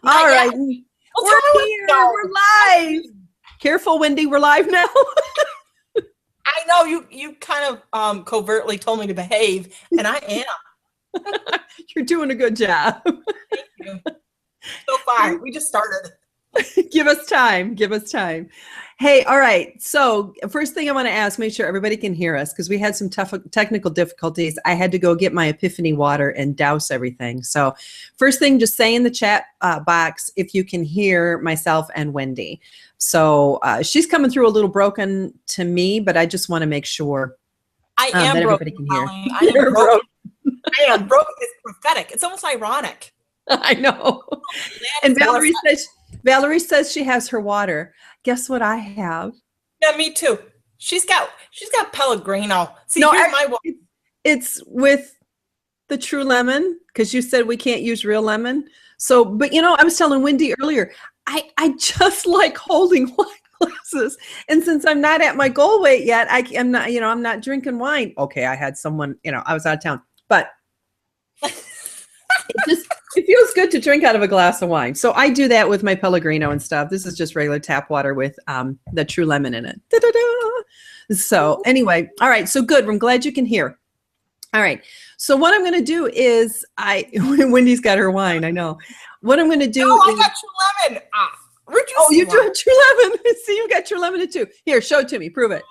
All right. Well, We're here. We're live. Careful, Wendy. We're live now. I know you kind of covertly told me to behave, and I am. You're doing a good job. Thank you. So far, we just started. Give us time. Give us time. Hey, all right. So first thing I want to ask, make sure everybody can hear us because we had some tough technical difficulties. I had to go get my epiphany water and douse everything. So first thing, just say in the chat box if you can hear myself and Wendy. So she's coming through a little broken to me, but I just want to make sure I am that broken, everybody can hear. I am broken. I am broken. It's prophetic. It's almost ironic. I know. And Valerie says she has her water. Guess what I have? Yeah, me too. She's got Pellegrino. See, no, here's my water. It's with the true lemon because you said we can't use real lemon. So, but you know, I was telling Wendy earlier, I just like holding wine glasses. And since I'm not at my goal weight yet, I'm not drinking wine. Okay, I had someone, I was out of town, but it feels good to drink out of a glass of wine. So I do that with my Pellegrino and stuff. This is just regular tap water with the true lemon in it. Da-da-da. So anyway, all right. So good. I'm glad you can hear. All right. So what I'm going to do is Wendy's got her wine. I know. What I'm going to do I got true lemon. You do have true lemon. See, you got true lemon too. Here, show it to me. Prove it.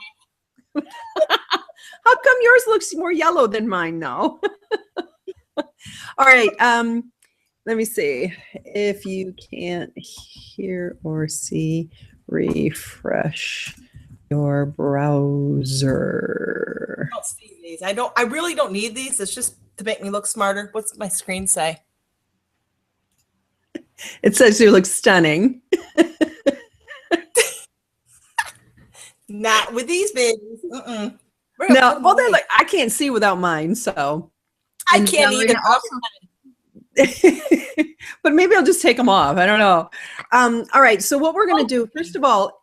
How come yours looks more yellow than mine now? All right. Let me see. If you can't hear or see, refresh your browser. I don't see these. I really don't need these. It's just to make me look smarter. What's my screen say? It says you look stunning. Not with these babies. No, well, they're like, I can't see without mine, so. I can't either. But maybe I'll just take them off. I don't know. All right. So what we're going to do, first of all,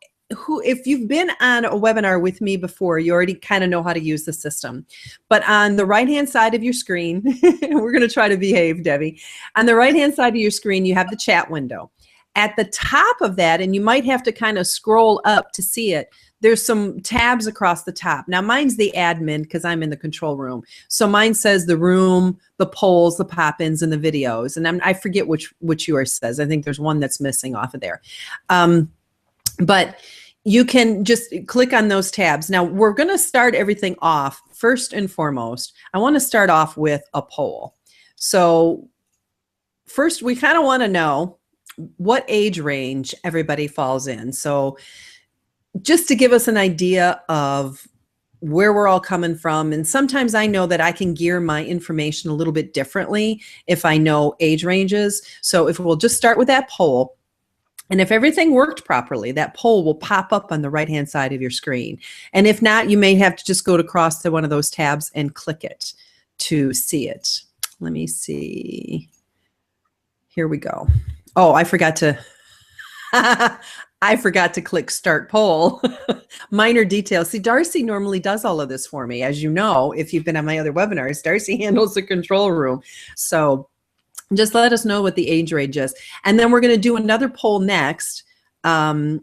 if you've been on a webinar with me before, you already kind of know how to use the system. But on the right-hand side of your screen, we're going to try to behave, Debbie. On the right-hand side of your screen, you have the chat window. At the top of that, and you might have to kind of scroll up to see it, there's some tabs across the top. Now, mine's the admin because I'm in the control room. So mine says the room, the polls, the pop-ins, and the videos. And I forget which yours says. I think there's one that's missing off of there. But you can just click on those tabs. Now, we're going to start everything off. First and foremost, I want to start off with a poll. So first, we kind of want to know what age range everybody falls in. So just to give us an idea of where we're all coming from. And sometimes I know that I can gear my information a little bit differently if I know age ranges. So if we'll just start with that poll, and if everything worked properly, that poll will pop up on the right-hand side of your screen. And if not, you may have to just go across to one of those tabs and click it to see it. Let me see. Here we go. Oh, I forgot to click start poll. Minor details. See, Darcy normally does all of this for me. As you know, if you've been on my other webinars, Darcy handles the control room. So just let us know what the age range is. And then we're going to do another poll next. I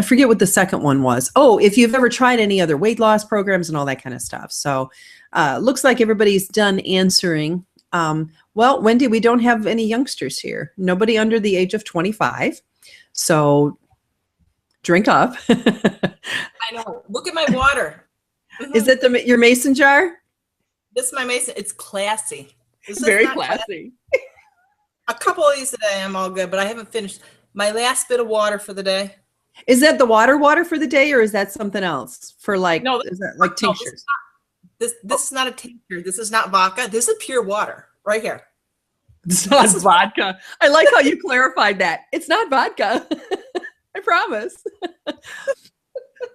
forget what the second one was. Oh, if you've ever tried any other weight loss programs and all that kind of stuff. So looks like everybody's done answering. Well, Wendy, we don't have any youngsters here. Nobody under the age of 25. So drink up. I know. Look at my water. Is it your mason jar? This is my mason. It's classy. Very classy. A couple of these today, I'm all good, but I haven't finished my last bit of water for the day. Is that the water for the day, or is that something else for like? No, is that like tinctures? This is not a tincture. This is not vodka. This is pure water right here. It's not vodka. I like how you clarified that. It's not vodka. I promise.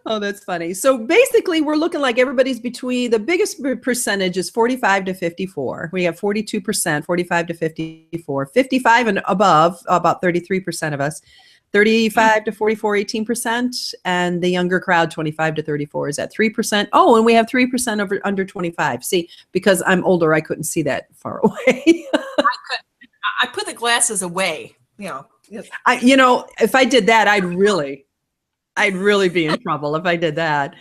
Oh, that's funny. So basically, we're looking like everybody's between, the biggest percentage is 45 to 54. We have 42%, 45 to 54. 55 and above, about 33% of us. 35 to 44, 18%. And the younger crowd, 25 to 34, is at 3%. Oh, and we have 3% under 25. See, because I'm older, I couldn't see that far away. I put the glasses away, you know. If I did that, I'd really be in trouble if I did that.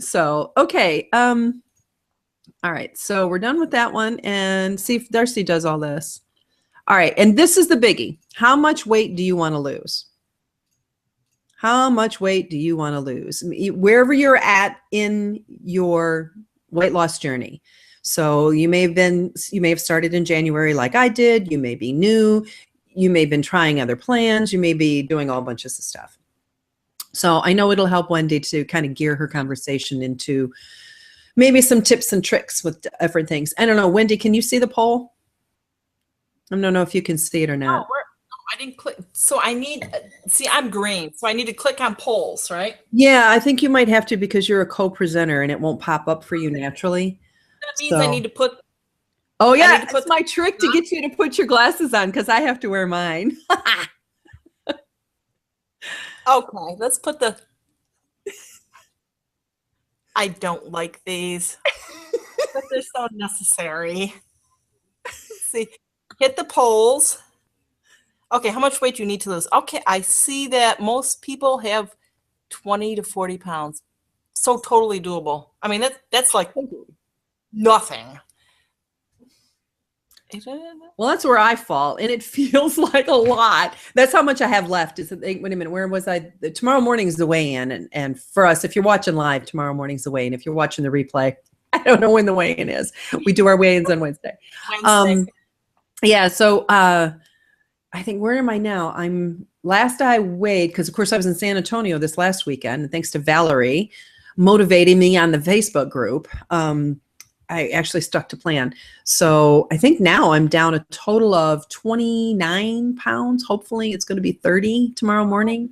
So, okay. All right. So we're done with that one, and see if Darcy does all this. All right. And this is the biggie. How much weight do you want to lose? How much weight do you want to lose? Wherever you're at in your weight loss journey. So you may have started in January like I did. You may be new. You may have been trying other plans. You may be doing all bunches of stuff. So I know it'll help Wendy to kind of gear her conversation into maybe some tips and tricks with different things. I don't know. Wendy, can you see the poll? I don't know if you can see it or not. I didn't click. So I need, see, I'm green. So I need to click on polls, right? Yeah, I think you might have to because you're a co-presenter and it won't pop up for you naturally. That means I need to put. Oh yeah, that's my trick to get you to put your glasses on because I have to wear mine. Okay, let's put the. I don't like these, but they're so necessary. See, hit the polls. Okay, how much weight do you need to lose? Okay, I see that most people have 20 to 40 pounds. So totally doable. I mean, that's like nothing. Well, that's where I fall, and it feels like a lot. That's how much I have left. Wait a minute, where was I? Tomorrow morning is the weigh-in, and for us, if you're watching live, tomorrow morning's the weigh-in. If you're watching the replay, I don't know when the weigh-in is. We do our weigh-ins on Wednesday. Yeah, so I think, where am I now? Last I weighed, because of course I was in San Antonio this last weekend, and thanks to Valerie motivating me on the Facebook group, I actually stuck to plan. So I think now I'm down a total of 29 pounds. Hopefully it's going to be 30 tomorrow morning.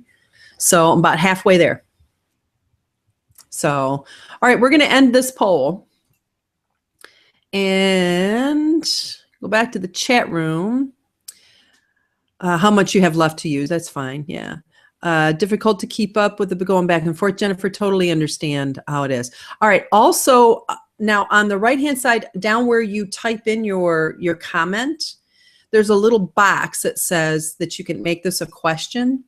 So I'm about halfway there. So, all right, we're going to end this poll and go back to the chat room. How much you have left to use. That's fine. Yeah. Difficult to keep up with the going back and forth. Jennifer, totally understand how it is. All right. Also, now on the right-hand side, down where you type in your comment, there's a little box that says that you can make this a question.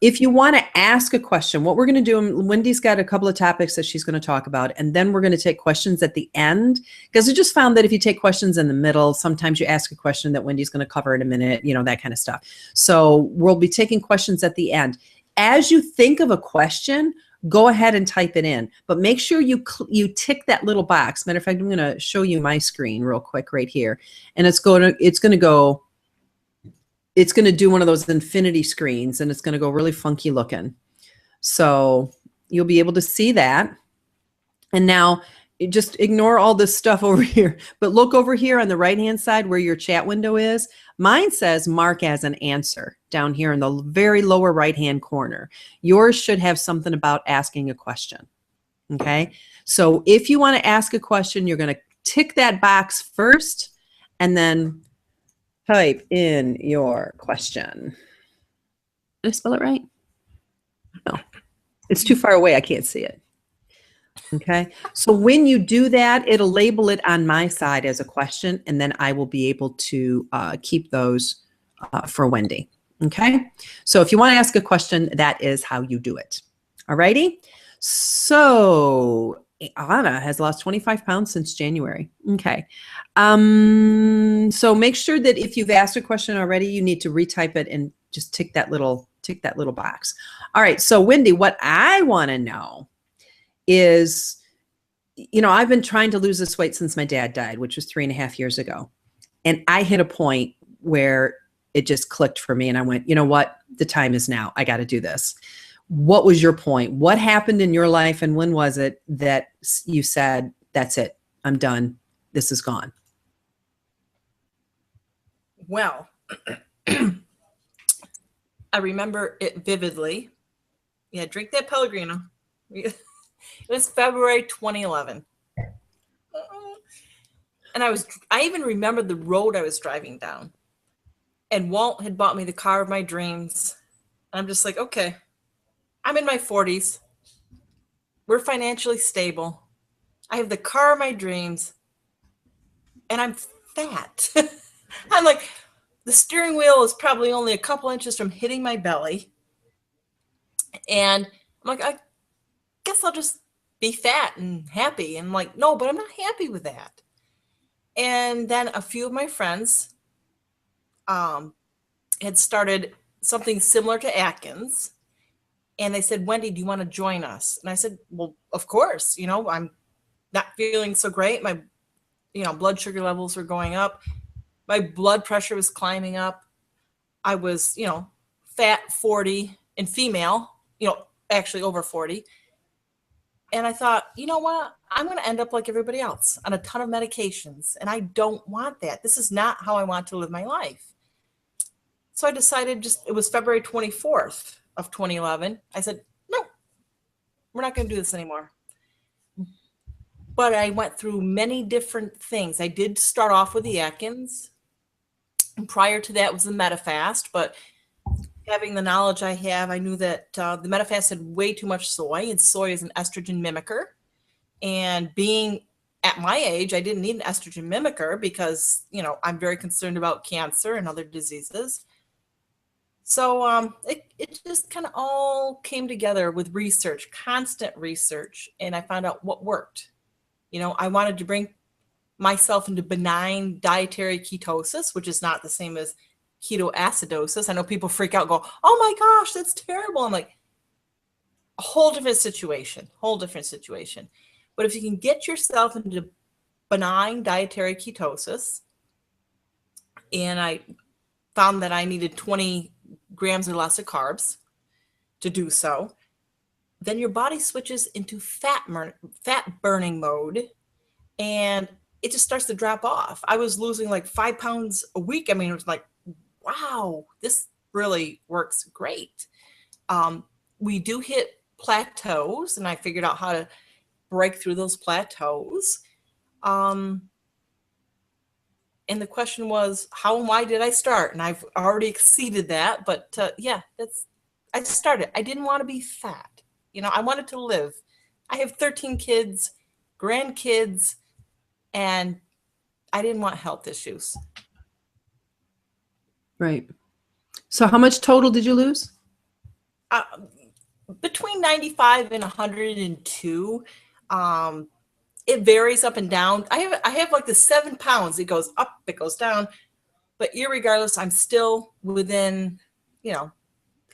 If you want to ask a question, what we're going to do, Wendy's got a couple of topics that she's going to talk about, and then we're going to take questions at the end, because I just found that if you take questions in the middle, sometimes you ask a question that Wendy's going to cover in a minute, that kind of stuff. So we'll be taking questions at the end. As you think of a question, go ahead and type it in, but make sure you tick that little box. Matter of fact, I'm going to show you my screen real quick right here, and it's going to do one of those infinity screens, and it's going to go really funky looking. So you'll be able to see that. And now just ignore all this stuff over here, but look over here on the right-hand side where your chat window is. Mine says mark as an answer down here in the very lower right-hand corner. Yours should have something about asking a question. Okay. So if you want to ask a question, you're going to tick that box first and then type in your question. Did I spell it right? No, it's too far away. I can't see it. Okay. So when you do that, it'll label it on my side as a question, and then I will be able to keep those for Wendy. Okay. So if you want to ask a question, that is how you do it. All righty. So Anna has lost 25 pounds since January. Okay. So make sure that if you've asked a question already, you need to retype it and just tick that little box. All right. So Wendy, what I want to know is, I've been trying to lose this weight since my dad died, which was 3.5 years ago. And I hit a point where it just clicked for me. And I went, you know what? The time is now. I got to do this. What was your point? What happened in your life? And when was it that you said, that's it, I'm done, this is gone? Well, I remember it vividly. Yeah, drink that Pellegrino. It was February 2011. And I even remember the road I was driving down. And Walt had bought me the car of my dreams. And I'm just like, okay, I'm in my 40s. We're financially stable. I have the car of my dreams. And I'm fat. I'm like, the steering wheel is probably only a couple inches from hitting my belly. And I'm like, I guess I'll just be fat and happy. And I'm like, no, but I'm not happy with that. And then a few of my friends had started something similar to Atkins. And they said, Wendy, do you want to join us? And I said, well, of course. I'm not feeling so great. My, blood sugar levels were going up. My blood pressure was climbing up. I was, fat 40 and female, actually over 40. And I thought, you know what? I'm going to end up like everybody else on a ton of medications. And I don't want that. This is not how I want to live my life. So I decided it was February 24th of 2011. I said, no, we're not going to do this anymore. But I went through many different things. I did start off with the Atkins. And prior to that was the MetaFast. But having the knowledge I have, I knew that the MetaFast had way too much soy, and soy is an estrogen mimicker. And being at my age, I didn't need an estrogen mimicker because, I'm very concerned about cancer and other diseases. So it just kind of all came together with research, constant research, and I found out what worked. I wanted to bring myself into benign dietary ketosis, which is not the same as ketoacidosis. I know people freak out and go, oh my gosh, that's terrible. I'm like, a whole different situation. But if you can get yourself into benign dietary ketosis, and I found that I needed 20 grams or less of carbs to do so, then your body switches into fat burning mode, and it just starts to drop off. I was losing like 5 pounds a week. I mean, it was like, wow, this really works great. We do hit plateaus, and I figured out how to break through those plateaus. And the question was, how and why did I start? And I've already exceeded that, but I started. I didn't want to be fat. I wanted to live. I have 13 kids, grandkids, and I didn't want health issues. Right. So how much total did you lose? Between 95 and 102. It varies up and down. I have like the 7 pounds. It goes up, it goes down. But irregardless, I'm still within, I'm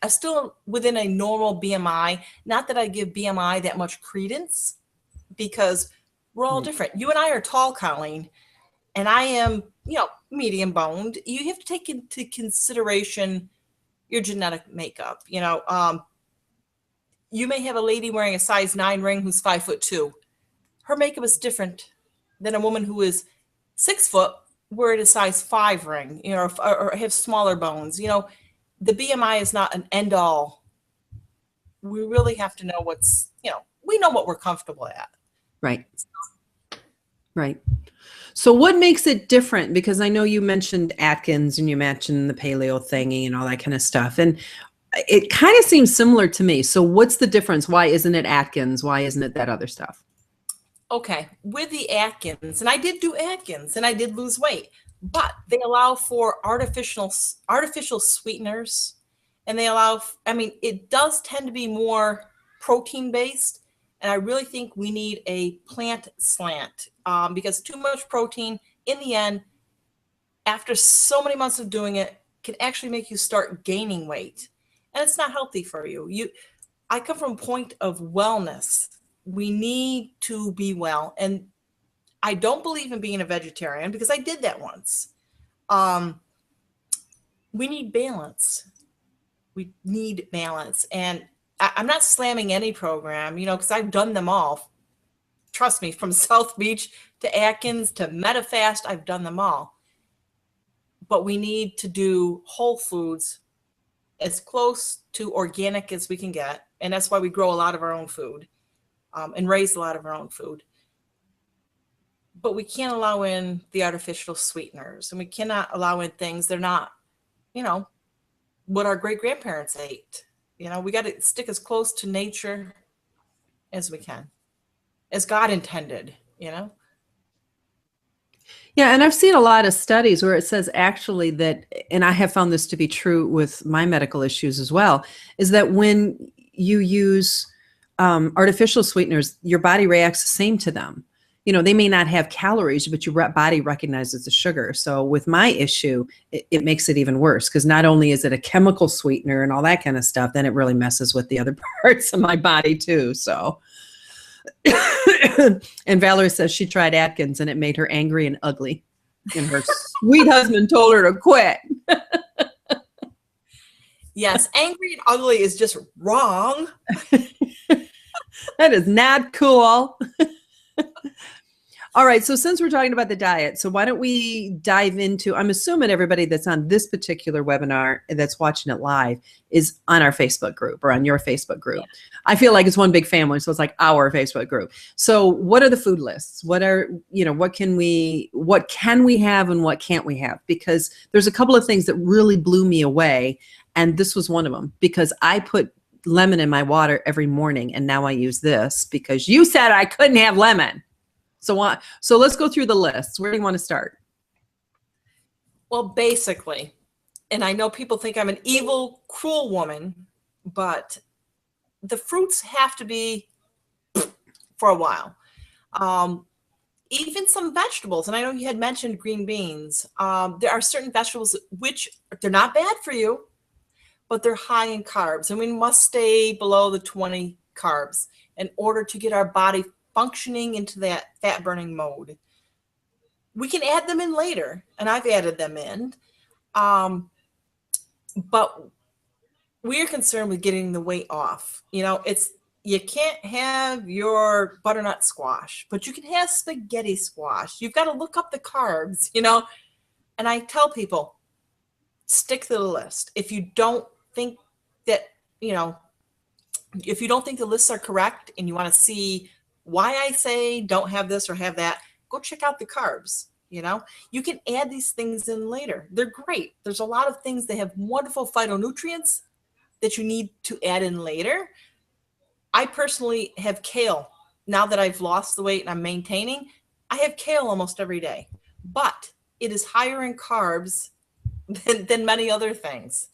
still within a normal BMI. Not that I give BMI that much credence, because we're all different. You and I are tall, Colleen, and I am, medium boned. You have to take into consideration your genetic makeup. You may have a lady wearing a size 9 ring who's 5'2". Her makeup is different than a woman who is 6 foot, wearing a size 5 ring, or have smaller bones. The BMI is not an end all. We really have to know we know what we're comfortable at. Right. Right. So what makes it different? Because I know you mentioned Atkins and you mentioned the paleo thingy and all that kind of stuff. And it kind of seems similar to me. So what's the difference? Why isn't it Atkins? Why isn't it that other stuff? Okay. With the Atkins, and I did do Atkins and I did lose weight, but they allow for artificial sweeteners, and it does tend to be more protein based. And I really think we need a plant slant, because too much protein in the end, after so many months of doing it, can actually make you start gaining weight. And it's not healthy for you. I come from a point of wellness. We need to be well. And I don't believe in being a vegetarian, because I did that once. We need balance. And I'm not slamming any program, because I've done them all. Trust me, from South Beach to Atkins to MetaFast, I've done them all. But we need to do whole foods as close to organic as we can get. And that's why we grow a lot of our own food, and raise a lot of our own food. But we can't allow in the artificial sweeteners, and we cannot allow in things that are not, what our great-grandparents ate. We got to stick as close to nature as we can, as God intended, Yeah, and I've seen a lot of studies where it says actually that, and I have found this to be true with my medical issues as well, is that when you use artificial sweeteners, your body reacts the same to them. You know, they may not have calories, but your body recognizes the sugar. So with my issue, it makes it even worse because not only is it a chemical sweetener and all that kind of stuff, then it really messes with the other parts of my body too. So. And Valerie says she tried Atkins and it made her angry and ugly. And her sweet husband told her to quit. Yes, angry and ugly is just wrong. That is not cool. All right. So since we're talking about the diet, so why don't we dive into, I'm assuming everybody that's on this particular webinar that's watching it live is on our Facebook group or on your Facebook group. Yeah. I feel like it's one big family. So it's like our Facebook group. So what are the food lists? What are, you know, what can we have and what can't we have? Because there's a couple of things that really blew me away. And this was one of them because I put lemon in my water every morning. And now I use this because you said I couldn't have lemon. So let's go through the lists. Where do you want to start? Well, basically, and I know people think I'm an evil, cruel woman, but the fruits have to be for a while. Even some vegetables, and I know you had mentioned green beans. There are certain vegetables which they're not bad for you, but they're high in carbs, and we must stay below the 20 carbs in order to get our body functioning into that fat burning mode. We can add them in later, and I've added them in, but we're concerned with getting the weight off. You know, you can't have your butternut squash, but you can have spaghetti squash. You've got to look up the carbs, you know, and I tell people, stick to the list. If you don't think that, you know, if you don't think the lists are correct and you want to see why I say don't have this or have that, go check out the carbs. You know, you can add these things in later. They're great. There's a lot of things that have wonderful phytonutrients that you need to add in later. I personally have kale. Now that I've lost the weight and I'm maintaining, I have kale almost every day, but it is higher in carbs than many other things.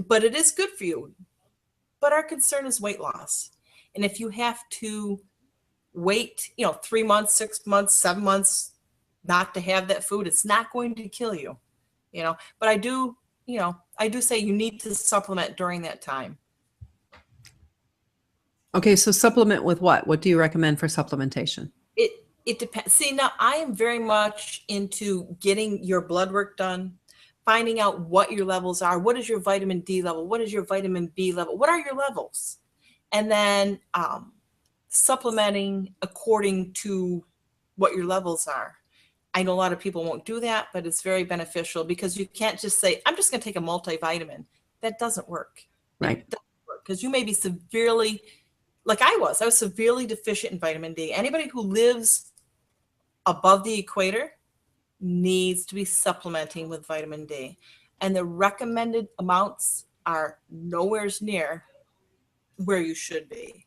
But it is good for you. But our concern is weight loss. And if you have to wait, 3 months, 6 months, 7 months not to have that food, it's not going to kill you, but I do say you need to supplement during that time. Okay. So supplement with what? What do you recommend for supplementation? It depends. See, now I am very much into getting your blood work done, finding out what your levels are. What is your vitamin D level? What is your vitamin B level? What are your levels? And then supplementing according to what your levels are. I know a lot of people won't do that, but it's very beneficial because you can't just say, I'm just going to take a multivitamin. That doesn't work. Right. Because you may be severely, like I was severely deficient in vitamin D. Anybody who lives above the equator needs to be supplementing with vitamin D. And the recommended amounts are nowhere near where you should be.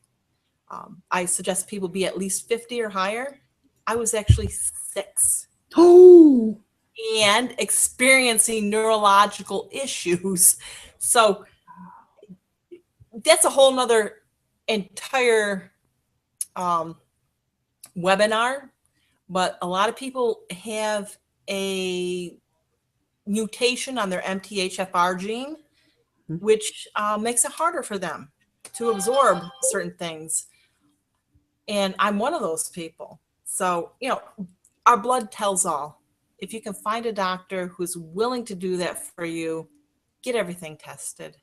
I suggest people be at least 50 or higher. I was actually 6. Oh, and experiencing neurological issues. So that's a whole nother entire webinar, but a lot of people have a mutation on their MTHFR gene, which makes it harder for them to absorb certain things. And I'm one of those people. So, our blood tells all. If you can find a doctor who's willing to do that for you, get everything tested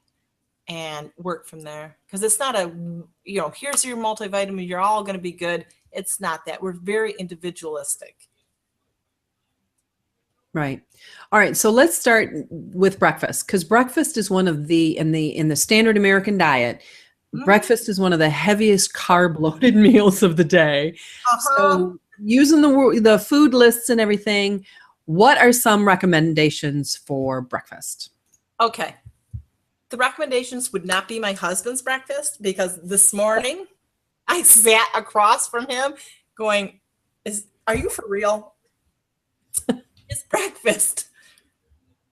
and work from there. Because it's not here's your multivitamin, you're all going to be good. It's not that. We're very individualistic. Right. All right. So let's start with breakfast, because breakfast is one of in the standard American diet. Breakfast is one of the heaviest carb loaded meals of the day. So using the food lists and everything, what are some recommendations for breakfast? Okay. The recommendations would not be my husband's breakfast, because this morning I sat across from him going, are you for real? His breakfast.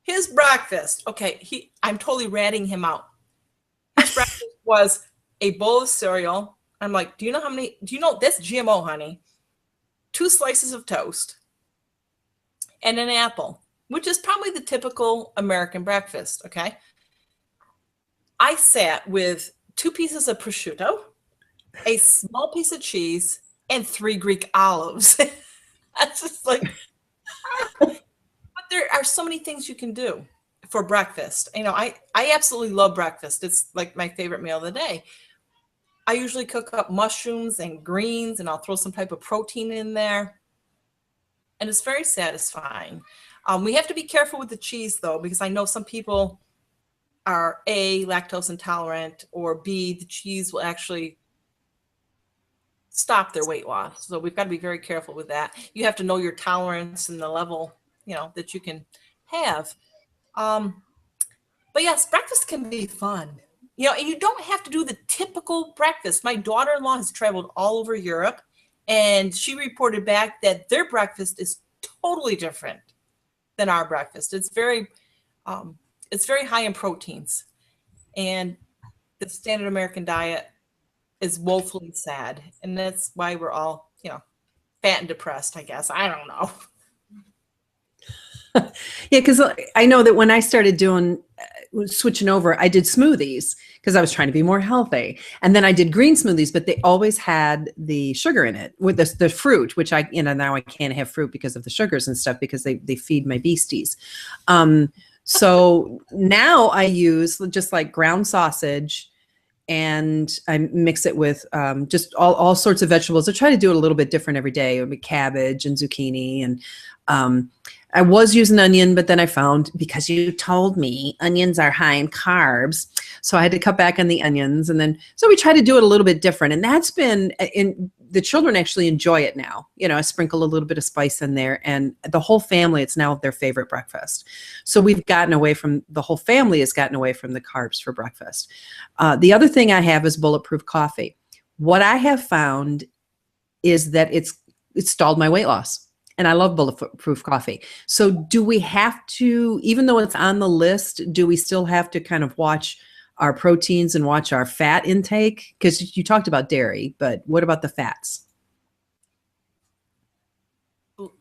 His breakfast. Okay, I'm totally ratting him out. His breakfast was a bowl of cereal. I'm like, do you know that's GMO, honey? 2 slices of toast and an apple, which is probably the typical American breakfast, okay? I sat with 2 pieces of prosciutto, a small piece of cheese, and 3 Greek olives. That's just like, but there are so many things you can do for breakfast. You know, I absolutely love breakfast. It's like my favorite meal of the day. I usually cook up mushrooms and greens, and I'll throw some type of protein in there. And it's very satisfying. We have to be careful with the cheese, though, because I know some people are A, lactose intolerant, or B, the cheese will actually stop their weight loss. So we've got to be very careful with that. You have to know your tolerance and the level, you know, that you can have. But yes, breakfast can be fun. You know, and you don't have to do the typical breakfast. My daughter-in-law has traveled all over Europe, and she reported back that their breakfast is totally different than our breakfast. It's very high in proteins, and the standard American diet is woefully sad, and that's why we're all, you know, fat and depressed, I guess. I don't know. Yeah, because I know that when I started switching over, I did smoothies because I was trying to be more healthy. And then I did green smoothies, but they always had the sugar in it with the fruit, which now I can't have fruit because of the sugars and stuff because they feed my beasties. So now I use just like ground sausage, and I mix it with just all sorts of vegetables. I try to do it a little bit different every day. It would be cabbage and zucchini, and I was using onion, but then I found, because you told me onions are high in carbs, so I had to cut back on the onions. And then, so we try to do it a little bit different. And that's been, the children actually enjoy it now. You know, I sprinkle a little bit of spice in there, and the whole family, it's now their favorite breakfast. So the whole family has gotten away from the carbs for breakfast. The other thing I have is Bulletproof coffee. What I have found is that it's stalled my weight loss. And I love Bulletproof coffee. So do we have to, even though it's on the list, do we still have to kind of watch our proteins and watch our fat intake? Because you talked about dairy, but what about the fats?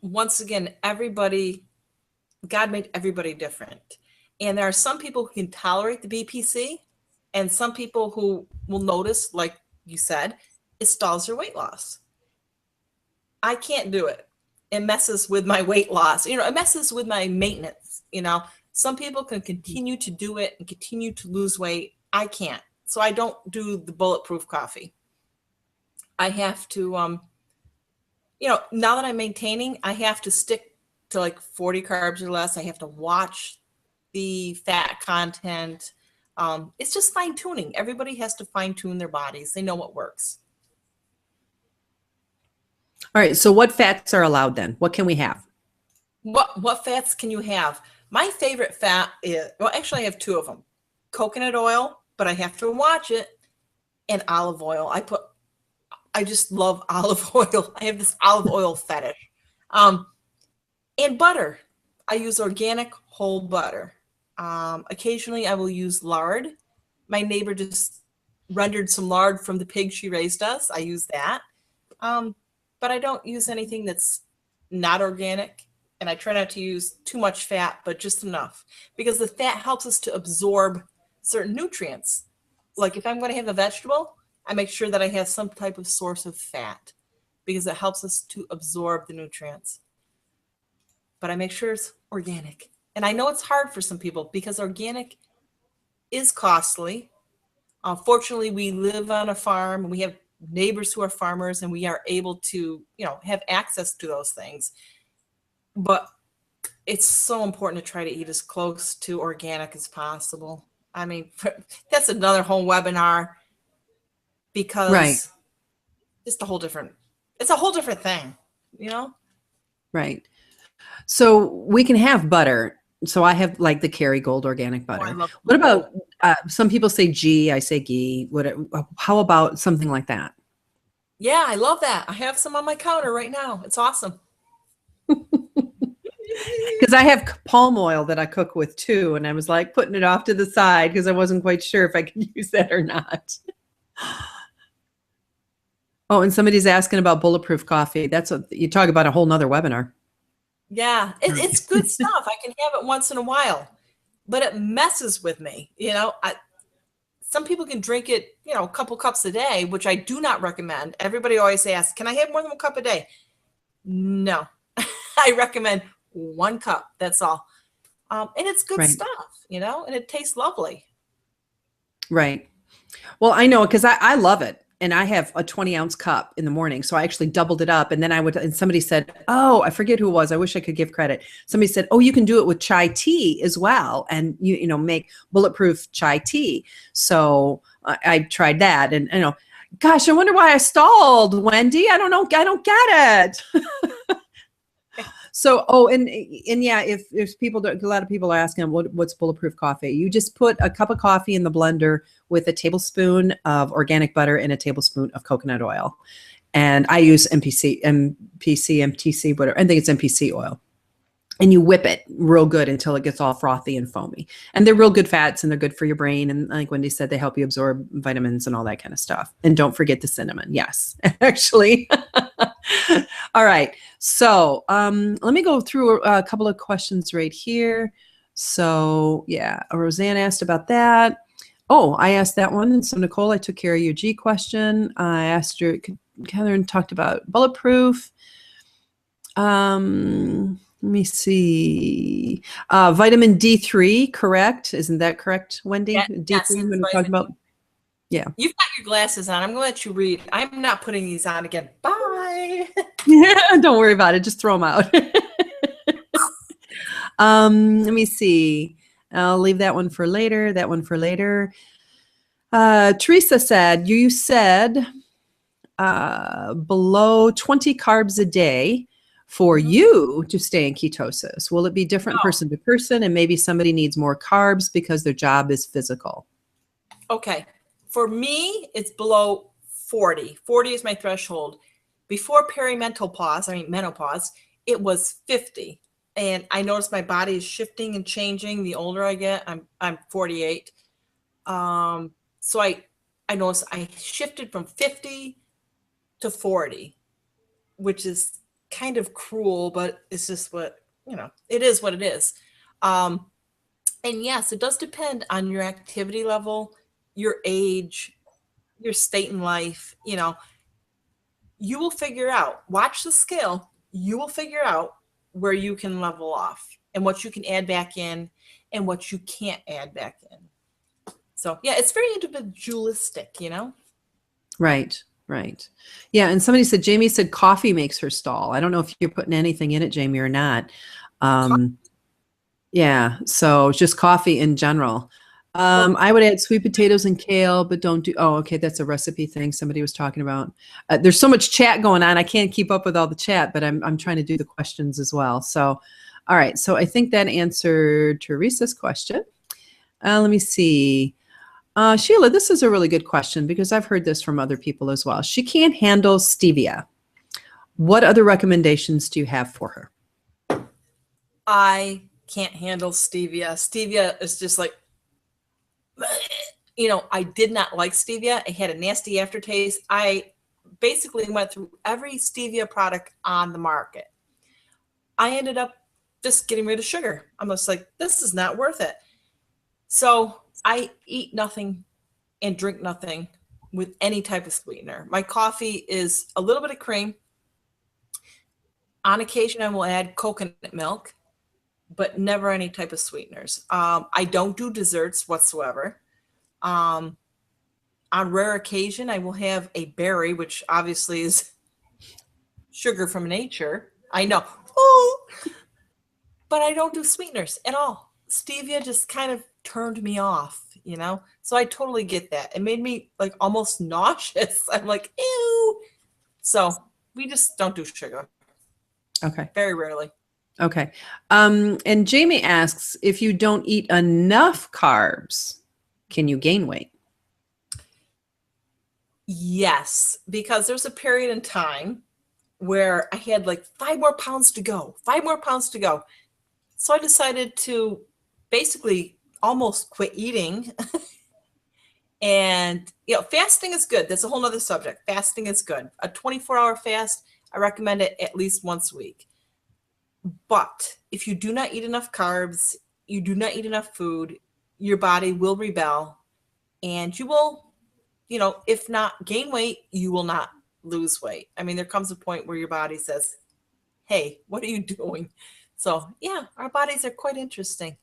Once again, God made everybody different. And there are some people who can tolerate the BPC, and some people who will notice, like you said, it stalls their weight loss. I can't do it. It messes with my weight loss. You know, it messes with my maintenance. You know, some people can continue to do it and continue to lose weight. I can't. So I don't do the Bulletproof coffee. I have to, you know, now that I'm maintaining, I have to stick to like 40 carbs or less. I have to watch the fat content. It's just fine tuning. Everybody has to fine tune their bodies. They know what works. All right. So what fats are allowed then? What can we have? What fats can you have? My favorite fat is, well, actually I have 2 of them. Coconut oil, but I have to watch it, and olive oil. I just love olive oil. I have this olive oil fetish. And butter. I use organic whole butter. Occasionally I will use lard. My neighbor just rendered some lard from the pig she raised us. I use that. But I don't use anything that's not organic, and I try not to use too much fat, but just enough, because the fat helps us to absorb certain nutrients. Like if I'm going to have a vegetable, I make sure that I have some type of source of fat, because it helps us to absorb the nutrients. But I make sure it's organic. And I know it's hard for some people because organic is costly. Fortunately, we live on a farm, and we have neighbors who are farmers, and we are able to, you know, have access to those things. But it's so important to try to eat as close to organic as possible. I mean, that's another whole webinar, because Right. it's a whole different thing, you know? Right. So we can have butter. So I have like the Kerrygold organic butter. I love What about, some people say ghee, I say ghee. How about something like that? Yeah, I love that. I have some on my counter right now. It's awesome. Because I have palm oil that I cook with too, and I was like putting it off to the side because I wasn't quite sure if I could use that or not. Oh, and somebody's asking about Bulletproof coffee. That's you talk about a whole nother webinar. Yeah, it's good stuff. I can have it once in a while, but it messes with me. Some people can drink it, a couple cups a day, which I do not recommend. Everybody always asks, can I have more than 1 cup a day? No, I recommend 1 cup. That's all. And it's good stuff, and it tastes lovely. Right. Well, I know because I love it. And I have a 20-ounce cup in the morning. So I actually doubled it up. And then and somebody said, oh, I forget who it was. I wish I could give credit. Somebody said, oh, you can do it with chai tea as well. And you make Bulletproof chai tea. So I tried that. And, gosh, I wonder why I stalled, Wendy. I don't know. I don't get it. So, and yeah, if people, a lot of people are asking what's Bulletproof coffee. You just put a cup of coffee in the blender with a tablespoon of organic butter and a tablespoon of coconut oil. And I use MTC, whatever. I think it's MPC oil. And you whip it real good until it gets all frothy and foamy. And they're real good fats and they're good for your brain. And like Wendy said, they help you absorb vitamins and all that kind of stuff. And don't forget the cinnamon. Yes, actually. All right. So let me go through a couple of questions right here. So yeah, Roseanne asked about that. Oh, I asked that one. So Nicole, I took care of your G question. I asked her, Catherine talked about Bulletproof. Let me see. Vitamin D3, correct? Isn't that correct, Wendy? Yeah, D3 yes, when we talk about. Yeah. You've got your glasses on. I'm going to let you read. I'm not putting these on again. Bye. Yeah, don't worry about it. Just throw them out. Let me see. I'll leave that one for later. That one for later. Teresa said, you said below 20 carbs a day for you to stay in ketosis. Will it be different person to person? And maybe somebody needs more carbs because their job is physical. Okay. For me, it's below 40. 40 is my threshold. Before menopause, it was 50. And I noticed my body is shifting and changing the older I get. I'm 48. So I noticed I shifted from 50 to 40, which is kind of cruel, but it's just it is what it is. And yes, it does depend on your activity level, your age, your state in life. You will figure out, watch the scale, you will figure out where you can level off and what you can add back in and what you can't add back in. So yeah, it's very individualistic, Right. Right. Yeah. And somebody said, Jamie said coffee makes her stall. I don't know if you're putting anything in it, Jamie, or not. Yeah. So just coffee in general. I would add sweet potatoes and kale, but don't do, okay. That's a recipe thing somebody was talking about. There's so much chat going on. I can't keep up with all the chat, but I'm trying to do the questions as well. So, all right. So I think that answered Teresa's question. Let me see. Sheila, this is a really good question because I've heard this from other people as well. She can't handle stevia. What other recommendations do you have for her? I can't handle stevia. Stevia is just like, I did not like stevia. It had a nasty aftertaste. I basically went through every stevia product on the market. I ended up just getting rid of sugar. I'm just like, this is not worth it. So I eat nothing and drink nothing with any type of sweetener. My coffee is a little bit of cream. On occasion, I will add coconut milk, but never any type of sweeteners. I don't do desserts whatsoever. On rare occasion, I will have a berry, which obviously is sugar from nature. I know. But I don't do sweeteners at all. Stevia just kind of turned me off, So I totally get that. It made me like almost nauseous. I'm like, ew. So we just don't do sugar. Okay. Very rarely. Okay. And Jamie asks, if you don't eat enough carbs, can you gain weight? Yes, because there's a period in time where I had like 5 more pounds to go, 5 more pounds to go. So I decided to basically almost quit eating. And, fasting is good. That's a whole nother subject. Fasting is good. A 24-hour fast, I recommend it at least once a week. But if you do not eat enough carbs, you do not eat enough food, your body will rebel, and you will, if not gain weight, you will not lose weight. I mean, there comes a point where your body says, hey, what are you doing? So yeah, our bodies are quite interesting.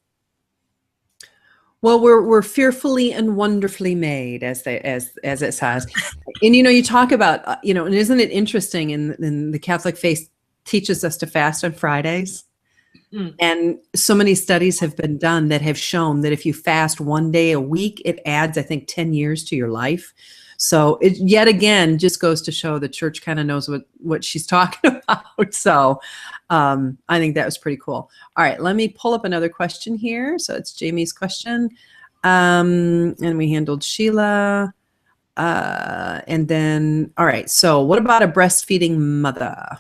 Well, we're fearfully and wonderfully made, as it says. And you talk about and isn't it interesting? In the Catholic faith teaches us to fast on Fridays, and so many studies have been done that have shown that if you fast one day a week, it adds, I think, 10 years to your life. So it yet again just goes to show the church kind of knows what she's talking about. So I think that was pretty cool. All right, let me pull up another question here. So it's Jamie's question. And we handled Sheila. And then, all right, so what about a breastfeeding mother?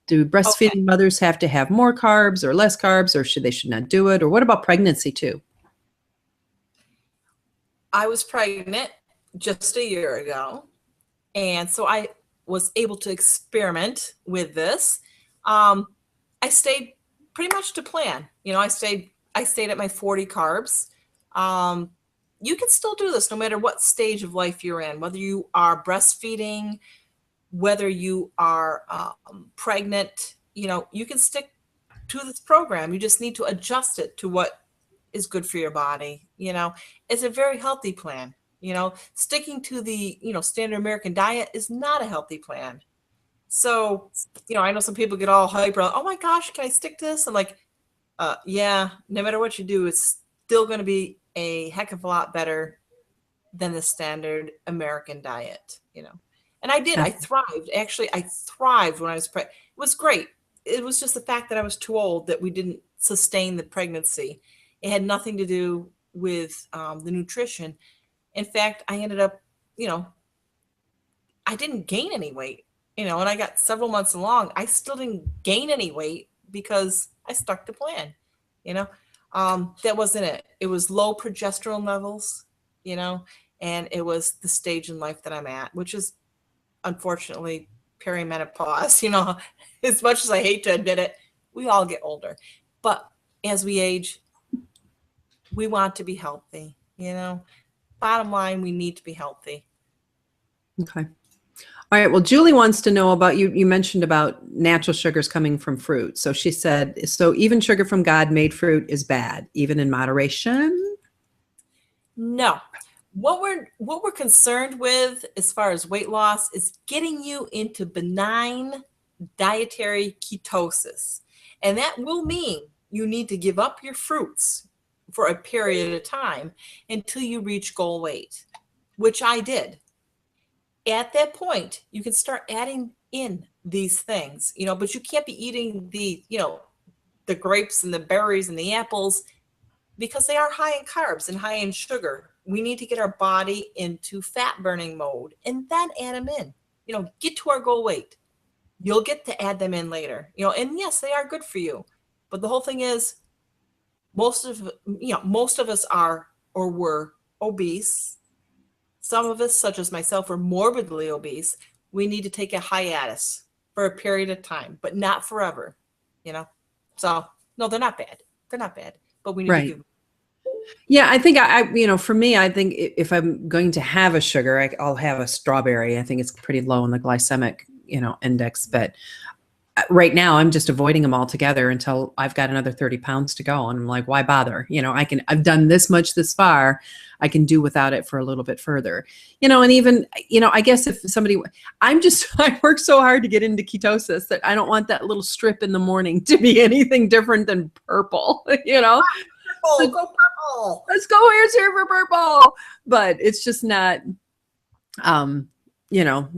Do breastfeeding mothers have to have more carbs or less carbs, or should not do it? Or what about pregnancy too? I was pregnant just a year ago, and so I was able to experiment with this. I stayed pretty much to plan. I stayed at my 40 carbs. You can still do this no matter what stage of life you're in, whether you are breastfeeding, whether you are pregnant. You can stick to this program. You just need to adjust it to what is good for your body. It's a very healthy plan. Sticking to the, standard American diet is not a healthy plan. So, I know some people get all hyper. Oh my gosh, can I stick to this? I'm like, yeah, no matter what you do, it's still going to be a heck of a lot better than the standard American diet, And I did. I thrived. Actually, I thrived when I was pregnant. It was great. It was just the fact that I was too old that we didn't sustain the pregnancy. It had nothing to do with the nutrition. In fact, I ended up, I didn't gain any weight, and I got several months along. I still didn't gain any weight because I stuck to plan, that wasn't it. It was low progesterone levels, and it was the stage in life that I'm at, which is unfortunately perimenopause. As much as I hate to admit it, we all get older, but as we age, we want to be healthy, Bottom line, we need to be healthy. Okay. All right. Well, Julie wants to know about you. You mentioned about natural sugars coming from fruit. So she said, so even sugar from God-made fruit is bad, even in moderation? No. What we're concerned with as far as weight loss is getting you into benign dietary ketosis. And that will mean you need to give up your fruits for a period of time until you reach goal weight, which I did. At that point, you can start adding in these things, but you can't be eating the grapes and the berries and the apples because they are high in carbs and high in sugar. We need to get our body into fat burning mode and then add them in, get to our goal weight. You'll get to add them in later, and yes, they are good for you. But the whole thing is, most of us are or were obese. Some of us, such as myself, are morbidly obese. We need to take a hiatus for a period of time, but not forever, So, no, they're not bad. They're not bad, but we need to do. Yeah, I think for me, I think if I'm going to have a sugar, I'll have a strawberry. I think it's pretty low in the glycemic, index, but right now I'm just avoiding them altogether until I've got another 30 pounds to go. And I'm like, why bother? I've done this much this far. I can do without it for a little bit further, and even, I guess if somebody, I work so hard to get into ketosis that I don't want that little strip in the morning to be anything different than purple, Purple, go purple. Let's go here for purple. But it's just not,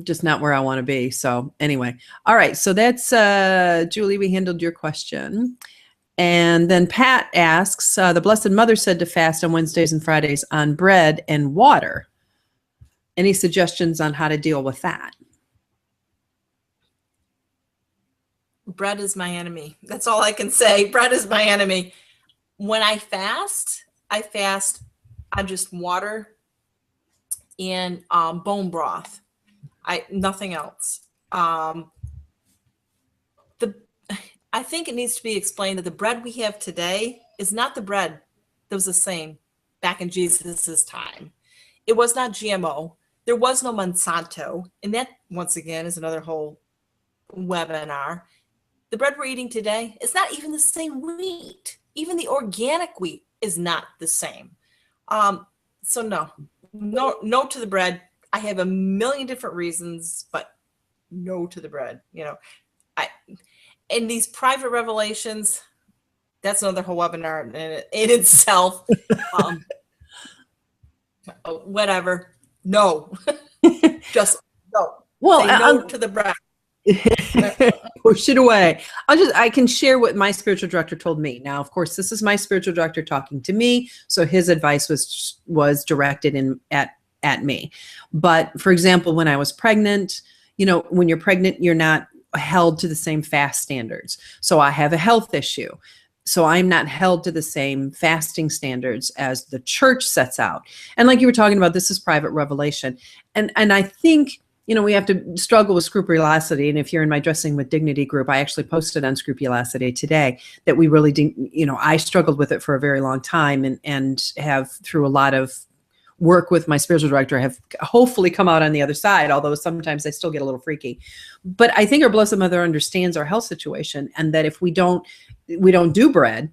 just not where I want to be. So anyway, all right. So that's, Julie, we handled your question. And then Pat asks, the Blessed Mother said to fast on Wednesdays and Fridays on bread and water. Any suggestions on how to deal with that? Bread is my enemy. That's all I can say. Bread is my enemy. When I fast on just water and bone broth. Nothing else. I think it needs to be explained that the bread we have today is not the bread that was the same back in Jesus's time. It was not GMO. There was no Monsanto. And that, once again, is another whole webinar. The bread we're eating today is not even the same wheat. Even the organic wheat is not the same. So no to the bread. I have a million different reasons, but no to the bread. And these private revelations, that's another whole webinar in itself. Whatever. No. Just no. Well, say no to the bread. Push it away. I can share what my spiritual director told me. Now, of course, this is my spiritual director talking to me, so his advice was directed at me. But for example, when I was pregnant, when you're pregnant, you're not held to the same fast standards. So I have a health issue. So I'm not held to the same fasting standards as the church sets out. And like you were talking about, this is private revelation. And I think, we have to struggle with scrupulosity. And if you're in my Dressing with Dignity group, I actually posted on scrupulosity today that we really didn't, I struggled with it for a very long time and have, through a lot of work with my spiritual director, have hopefully come out on the other side, although sometimes I still get a little freaky. But I think our Blessed Mother understands our health situation, and that if we don't do bread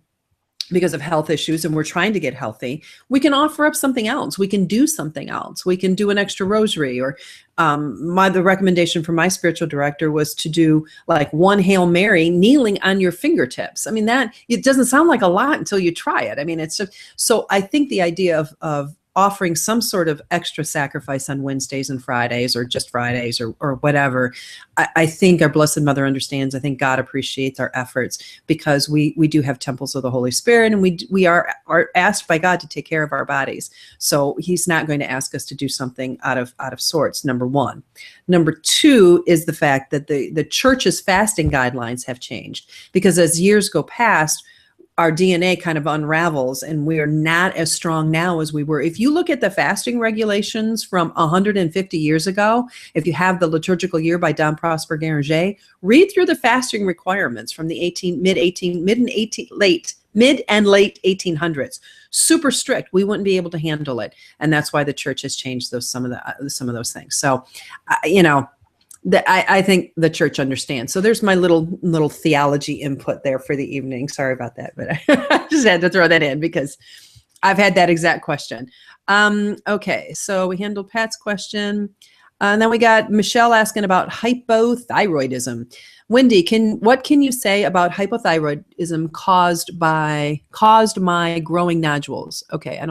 because of health issues and we're trying to get healthy, we can offer up something else. We can do something else. We can do an extra rosary, or the recommendation from my spiritual director was to do like one Hail Mary kneeling on your fingertips. I mean, that it doesn't sound like a lot until you try it. I mean, it's just, so I think the idea of offering some sort of extra sacrifice on Wednesdays and Fridays, or just Fridays, or whatever, I think our Blessed Mother understands. I think God appreciates our efforts, because we do have temples of the Holy Spirit, and we are asked by God to take care of our bodies. So he's not going to ask us to do something out of sorts, number one. Number two is the fact that the church's fasting guidelines have changed, because as years go past, our DNA kind of unravels, and we are not as strong now as we were. If you look at the fasting regulations from 150 years ago, if you have the Liturgical Year by Don Prosper Guéranger, read through the fasting requirements from the mid and late 1800s. Super strict. We wouldn't be able to handle it, and that's why the church has changed some of those things. So, I think the church understands. So there's my little theology input there for the evening. Sorry about that, but I just had to throw that in because I've had that exact question. Okay, so we handled Pat's question. And then we got Michelle asking about hypothyroidism. Wendy, what can you say about hypothyroidism caused my growing nodules? Okay, I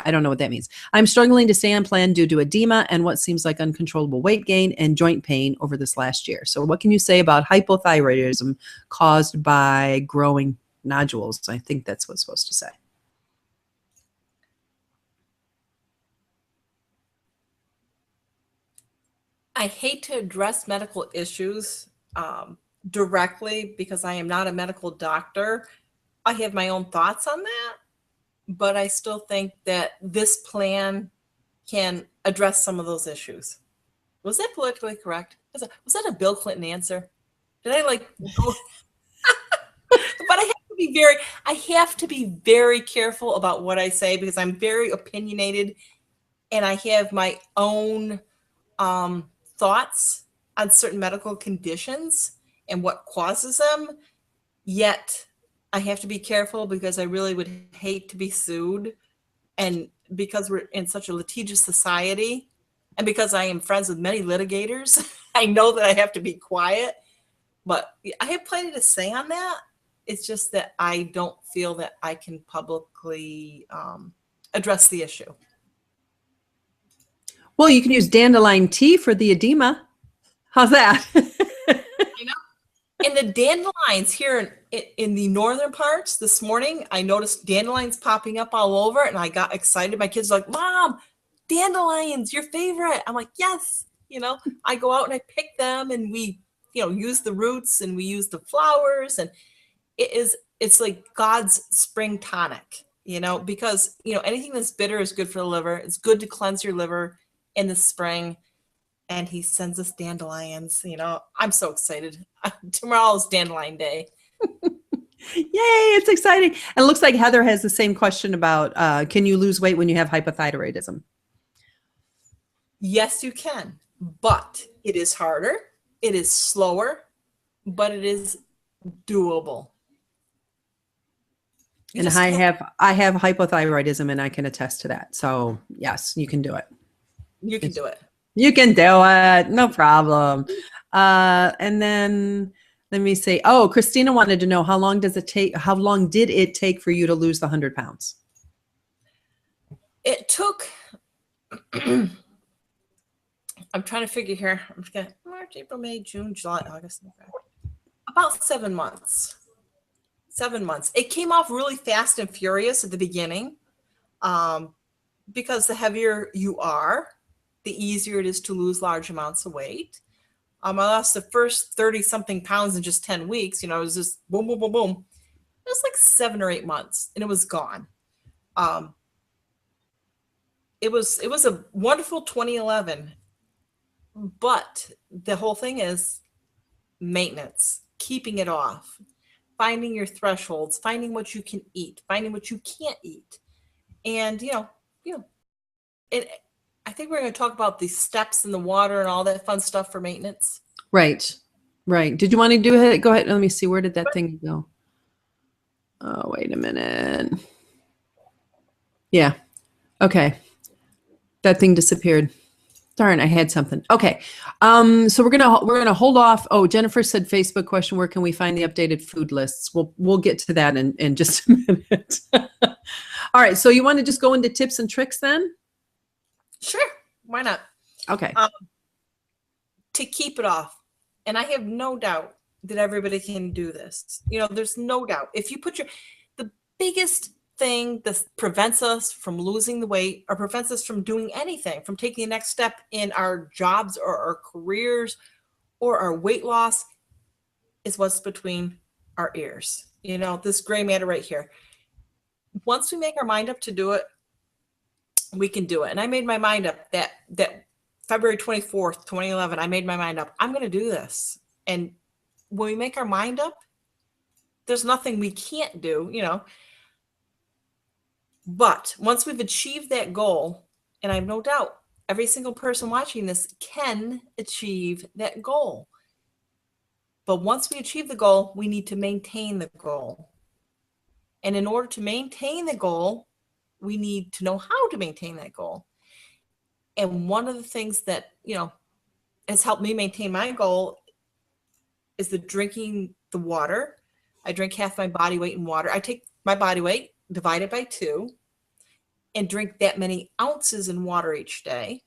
don't know what that means. I'm struggling to stay on plan due to edema and what seems like uncontrollable weight gain and joint pain over this last year. So what can you say about hypothyroidism caused by growing nodules? I think that's what it's supposed to say. I hate to address medical issues directly because I am not a medical doctor. I have my own thoughts on that, but I still think that this plan can address some of those issues. Was that politically correct? Was that a Bill Clinton answer? Did I go? But I have to be very careful about what I say, because I'm very opinionated and I have my own thoughts on certain medical conditions and what causes them. Yet I have to be careful because I really would hate to be sued. And because we're in such a litigious society, and because I am friends with many litigators, I know that I have to be quiet. But I have plenty to say on that. It's just that I don't feel that I can publicly address the issue. Well, you can use dandelion tea for the edema. How's that? And the dandelions here in the northern parts this morning, I noticed dandelions popping up all over, and I got excited. My kids were like, "Mom, dandelions, your favorite." I'm like, "Yes." I go out and I pick them and we use the roots and we use the flowers, and it's like God's spring tonic, because, anything that's bitter is good for the liver. It's good to cleanse your liver in the spring. And he sends us dandelions. I'm so excited. Tomorrow is dandelion day. Yay, it's exciting. And it looks like Heather has the same question about, can you lose weight when you have hypothyroidism? Yes, you can, but it is harder. It is slower, but it is doable. And I have hypothyroidism, and I can attest to that. So yes, you can do it. You can do it. You can do it. No problem. And then let me see. Oh, Christina wanted to know how long did it take for you to lose the 100 pounds? It took, I'm trying to figure here. March, April, May, June, July, August, November. About 7 months. 7 months. It came off really fast and furious at the beginning, because the heavier you are, the easier it is to lose large amounts of weight. I lost the first 30-something pounds in just 10 weeks. It was just boom, boom, boom, boom. It was like 7 or 8 months, and it was gone. It was a wonderful 2011, but the whole thing is maintenance, keeping it off, finding your thresholds, finding what you can eat, finding what you can't eat, and I think we're going to talk about the steps in the water and all that fun stuff for maintenance. Right. Did you want to do it? Go ahead. Let me see. Where did that thing go? Oh, wait a minute. Yeah. Okay. That thing disappeared. Darn, I had something. Okay. So we're gonna hold off. Oh, Jennifer said Facebook question, where can we find the updated food lists? We'll get to that in just a minute. All right. So you want to just go into tips and tricks then? Sure. Why not? Okay. To keep it off. And I have no doubt that everybody can do this. There's no doubt. If you put the biggest thing that prevents us from losing the weight, or prevents us from doing anything, from taking the next step in our jobs or our careers or our weight loss, is what's between our ears. This gray matter right here. Once we make our mind up to do it, we can do it. And I made my mind up that February 24th, 2011, I made my mind up. I'm going to do this. And when we make our mind up, there's nothing we can't do, But once we've achieved that goal, and I have no doubt every single person watching this can achieve that goal. But once we achieve the goal, we need to maintain the goal. And in order to maintain the goal, we need to know how to maintain that goal. And one of the things that, has helped me maintain my goal is drinking the water. I drink half my body weight in water. I take my body weight, divide it by 2, and drink that many ounces in water each day.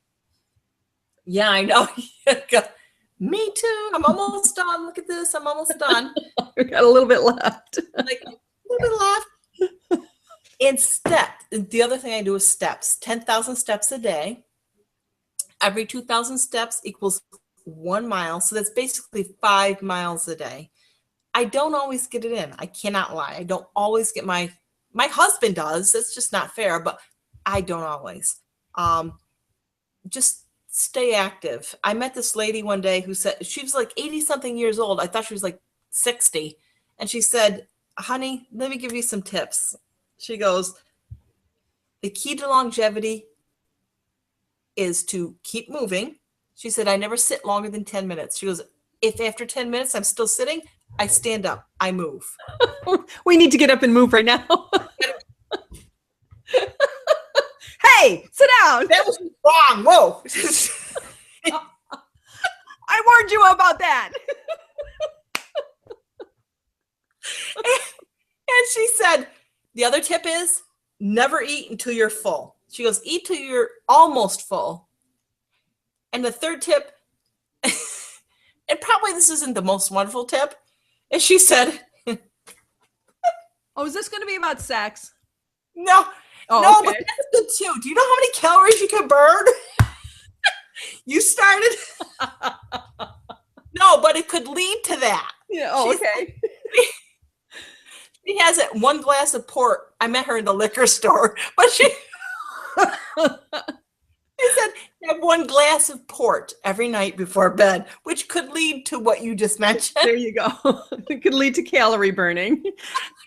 Yeah, I know. Me too. I'm almost done. Look at this. I'm almost done. We got a little bit left. Like a little bit left. And the other thing I do is steps. 10,000 steps a day. Every 2,000 steps equals 1 mile. So that's basically 5 miles a day. I don't always get it in. I cannot lie. I don't always get my husband does. That's just not fair, but I don't always. Just stay active. I met this lady one day who said, she was like 80 something years old. I thought she was like 60. And she said, honey, let me give you some tips. She goes, the key to longevity is to keep moving. She said, I never sit longer than 10 minutes. She goes, if after 10 minutes I'm still sitting, I stand up, I move. We need to get up and move right now. Hey, sit down. That was wrong. Whoa. I warned you about that. And she said, the other tip is never eat until you're full. She goes, eat till you're almost full. And the third tip, and probably this isn't the most wonderful tip, and she said, oh, is this going to be about sex? No. Oh, no, okay. But that's good too. Do you know how many calories you can burn? You started. No, but it could lead to that. Yeah. Oh, She's- okay. She has it 1 glass of port. I met her in the liquor store, but she said have 1 glass of port every night before bed, which could lead to what you just mentioned. There you go. It could lead to calorie burning.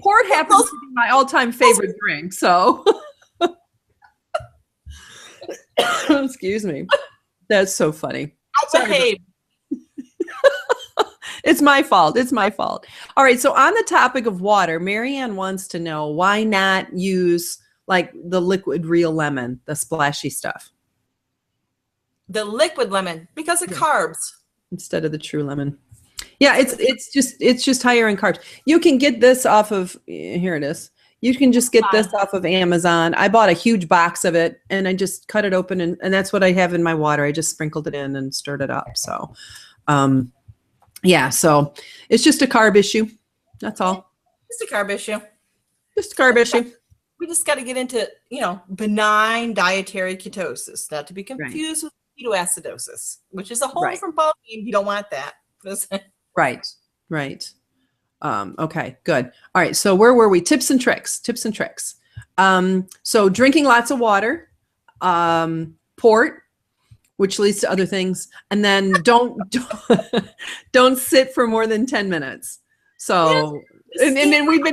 Port happens to be my all-time favorite drink, so excuse me. That's so funny. I'll behave. It's my fault. It's my fault. All right. So on the topic of water, Marianne wants to know why not use like the liquid real lemon, the splashy stuff, The liquid lemon, because of carbs. instead of the true lemon. Yeah, it's just higher in carbs. You can get this off of here it is. You can just get this off of Amazon. I bought a huge box of it and I just cut it open and that's what I have in my water. I just sprinkled it in and stirred it up. So yeah, so it's just a carb issue. That's all. Just a carb issue. Just a carb issue. We just got to get into, benign dietary ketosis, not to be confused with ketoacidosis, which is a whole different ballgame. You don't want that. Right. Okay, good. All right. So where were we? Tips and tricks. So drinking lots of water, port, which leads to other things, and then don't sit for more than 10 minutes. So and then we've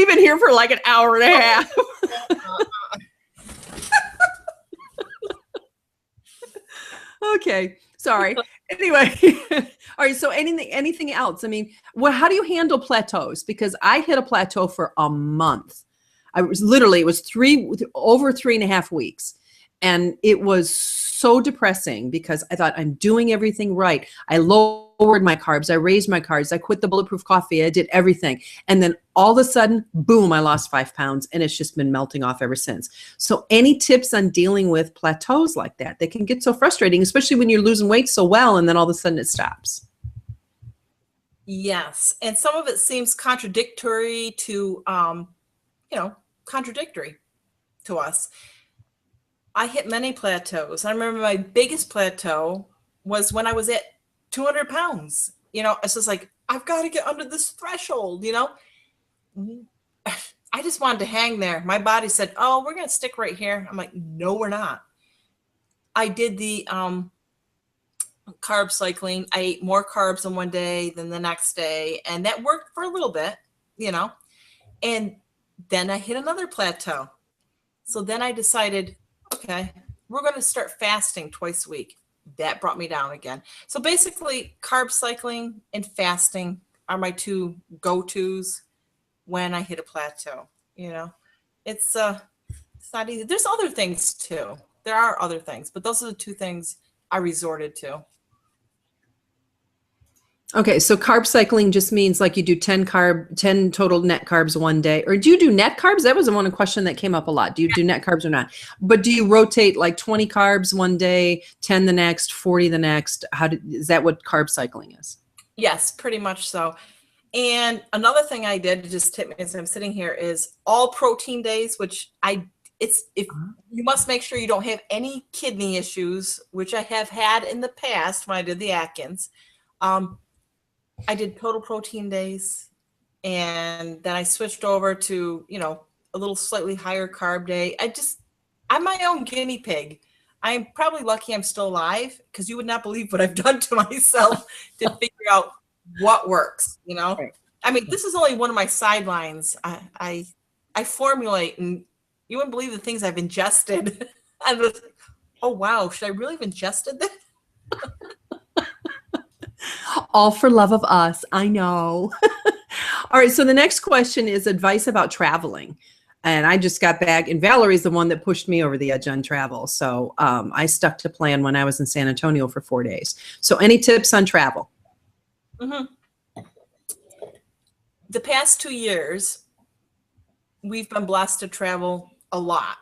been here for like an hour and a half. Okay, sorry. Anyway, all right. So anything else? I mean, how do you handle plateaus? Because I hit a plateau for a month. It was over 3.5 weeks. And it was so depressing because I thought I'm doing everything right. I lowered my carbs. I raised my carbs. I quit the Bulletproof coffee. I did everything. And then all of a sudden, boom, I lost 5 pounds and it's just been melting off ever since. So any tips on dealing with plateaus like that? They can get so frustrating, especially when you're losing weight so well and then all of a sudden it stops. Yes. And some of it seems contradictory to, contradictory to us. I hit many plateaus. I remember my biggest plateau was when I was at 200 pounds. It's just like, I've got to get under this threshold, I just wanted to hang there. My body said, oh, we're going to stick right here. I'm like, no, we're not. I did the carb cycling. I ate more carbs on one day than the next day. And that worked for a little bit, and then I hit another plateau. So then I decided, okay, we're going to start fasting twice a week. That brought me down again. So basically, carb cycling and fasting are my 2 go-tos when I hit a plateau. It's not easy. There's other things too. There are other things, but those are the 2 things I resorted to. Okay, so carb cycling just means like you do 10 total net carbs one day. Or do you do net carbs? That was one question that came up a lot. Do you do net carbs or not? But do you rotate like 20 carbs one day, 10 the next, 40 the next? Is that what carb cycling is? Yes, pretty much so. And another thing I did to just tip me as I'm sitting here is all protein days, which if you must make sure you don't have any kidney issues, which I have had in the past when I did the Atkins. I did total protein days, and then I switched over to, a little slightly higher carb day. I'm my own guinea pig. I'm probably lucky I'm still alive because you would not believe what I've done to myself to figure out what works, Right. I mean, this is only one of my sidelines. I formulate, and you wouldn't believe the things I've ingested. I was, oh, wow, should I really have ingested that? All for love of us. I know. All right. So the next question is advice about traveling. And I just got back, and Valerie's the one that pushed me over the edge on travel. So I stuck to plan when I was in San Antonio for 4 days. So any tips on travel? Mm-hmm. The past 2 years, we've been blessed to travel a lot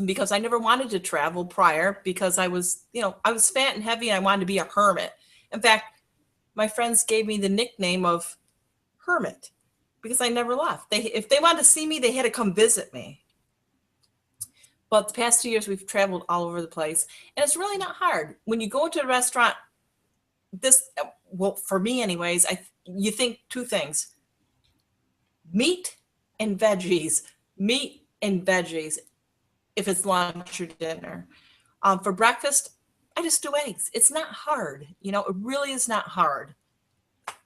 because I never wanted to travel prior because I was fat and heavy and I wanted to be a hermit. In fact, my friends gave me the nickname of Hermit because I never left. If they wanted to see me, they had to come visit me. But the past 2 years, we've traveled all over the place, and it's really not hard. When you go into a restaurant, well, for me anyways, you think two things: meat and veggies, meat and veggies. If it's lunch or dinner, for breakfast, I just do eggs. It's not hard. You know, it really is not hard.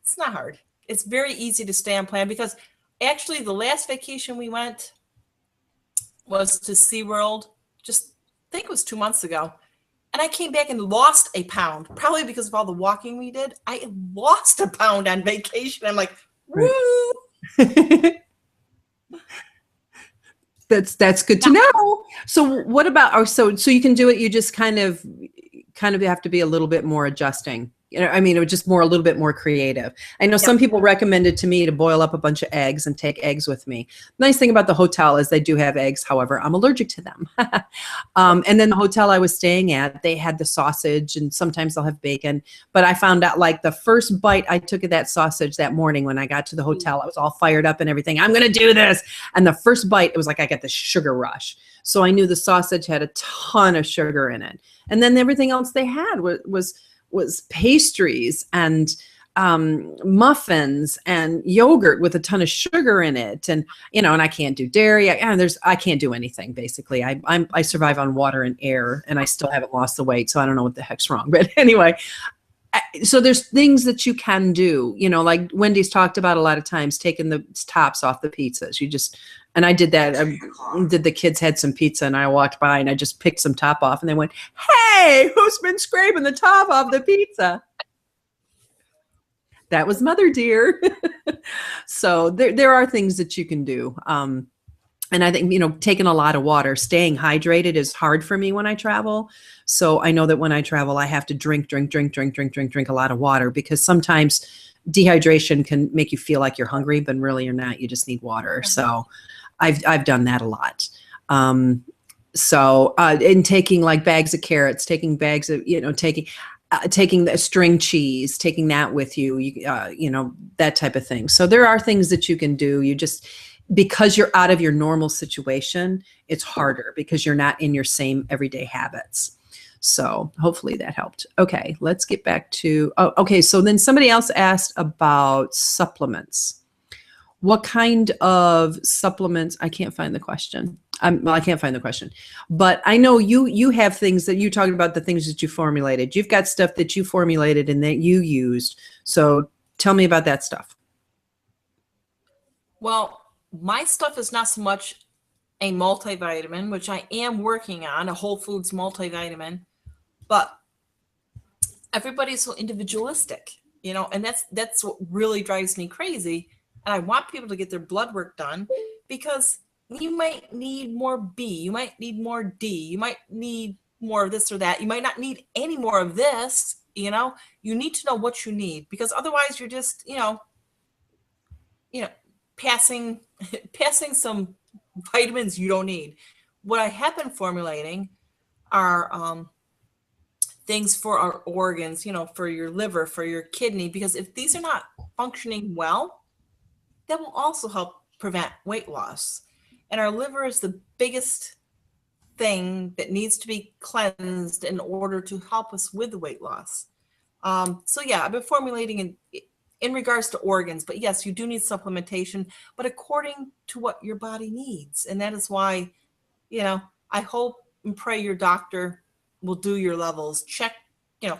It's not hard. It's very easy to stay on plan, because actually the last vacation we went was to SeaWorld, just I think it was 2 months ago. And I came back and lost a pound, probably because of all the walking we did. I lost a pound on vacation. I'm like, woo. Right. That's good to know. So what about, or so you can do it, you just kind of have to be a little bit more adjusting. You know, I mean, it was just a little bit more creative. I know some people recommended to me to boil up a bunch of eggs and take eggs with me. Nice thing about the hotel is they do have eggs. However, I'm allergic to them. And then the hotel I was staying at, they had the sausage, and sometimes they'll have bacon. But I found out, like, the first bite I took of that sausage that morning when I got to the hotel, I was all fired up and everything. I'm going to do this. And the first bite, it was like I got the sugar rush. So I knew the sausage had a ton of sugar in it. And then everything else they had was pastries and muffins and yogurt with a ton of sugar in it. And, you know, and I can't do dairy. I can't do anything, basically. I survive on water and air, and I still haven't lost the weight. So I don't know what the heck's wrong. But anyway, so there's things that you can do, you know, like Wendy's talked about a lot of times, taking the tops off the pizzas. And I did that. The kids had some pizza, and I walked by and I just picked some top off, and they went, "Hey, who's been scraping the top off the pizza?" That was Mother Dear. So there are things that you can do. And I think, you know, taking a lot of water, staying hydrated is hard for me when I travel. So I know that when I travel, I have to drink a lot of water, because sometimes dehydration can make you feel like you're hungry, but really you're not. You just need water. So I've done that a lot. In taking like bags of carrots, taking bags of, you know, taking the string cheese, taking that with you, you know, that type of thing. So there are things that you can do. You just, because you're out of your normal situation, it's harder because you're not in your same everyday habits. So hopefully that helped. Okay, let's get back to, okay. So then somebody else asked about supplements. What kind of supplements? I can't find the question. Well, I can't find the question, but I know you have things that you talked about, the things that you formulated. You've got stuff that you formulated and that you used. So tell me about that stuff. Well, my stuff is not so much a multivitamin, which I am working on, a whole foods multivitamin, but everybody's so individualistic, you know, and that's what really drives me crazy. And I want people to get their blood work done, because you might need more B, you might need more D, you might need more of this or that. You might not need any more of this, you know. You need to know what you need, because otherwise you're just, you know, passing some vitamins you don't need. What I have been formulating are things for our organs, you know, for your liver, for your kidney, because if these are not functioning well, that will also help prevent weight loss. And our liver is the biggest thing that needs to be cleansed in order to help us with the weight loss. So yeah, I've been formulating in regards to organs, but yes, you do need supplementation, but according to what your body needs. And that is why, you know, I hope and pray your doctor will do your levels. Check, you know,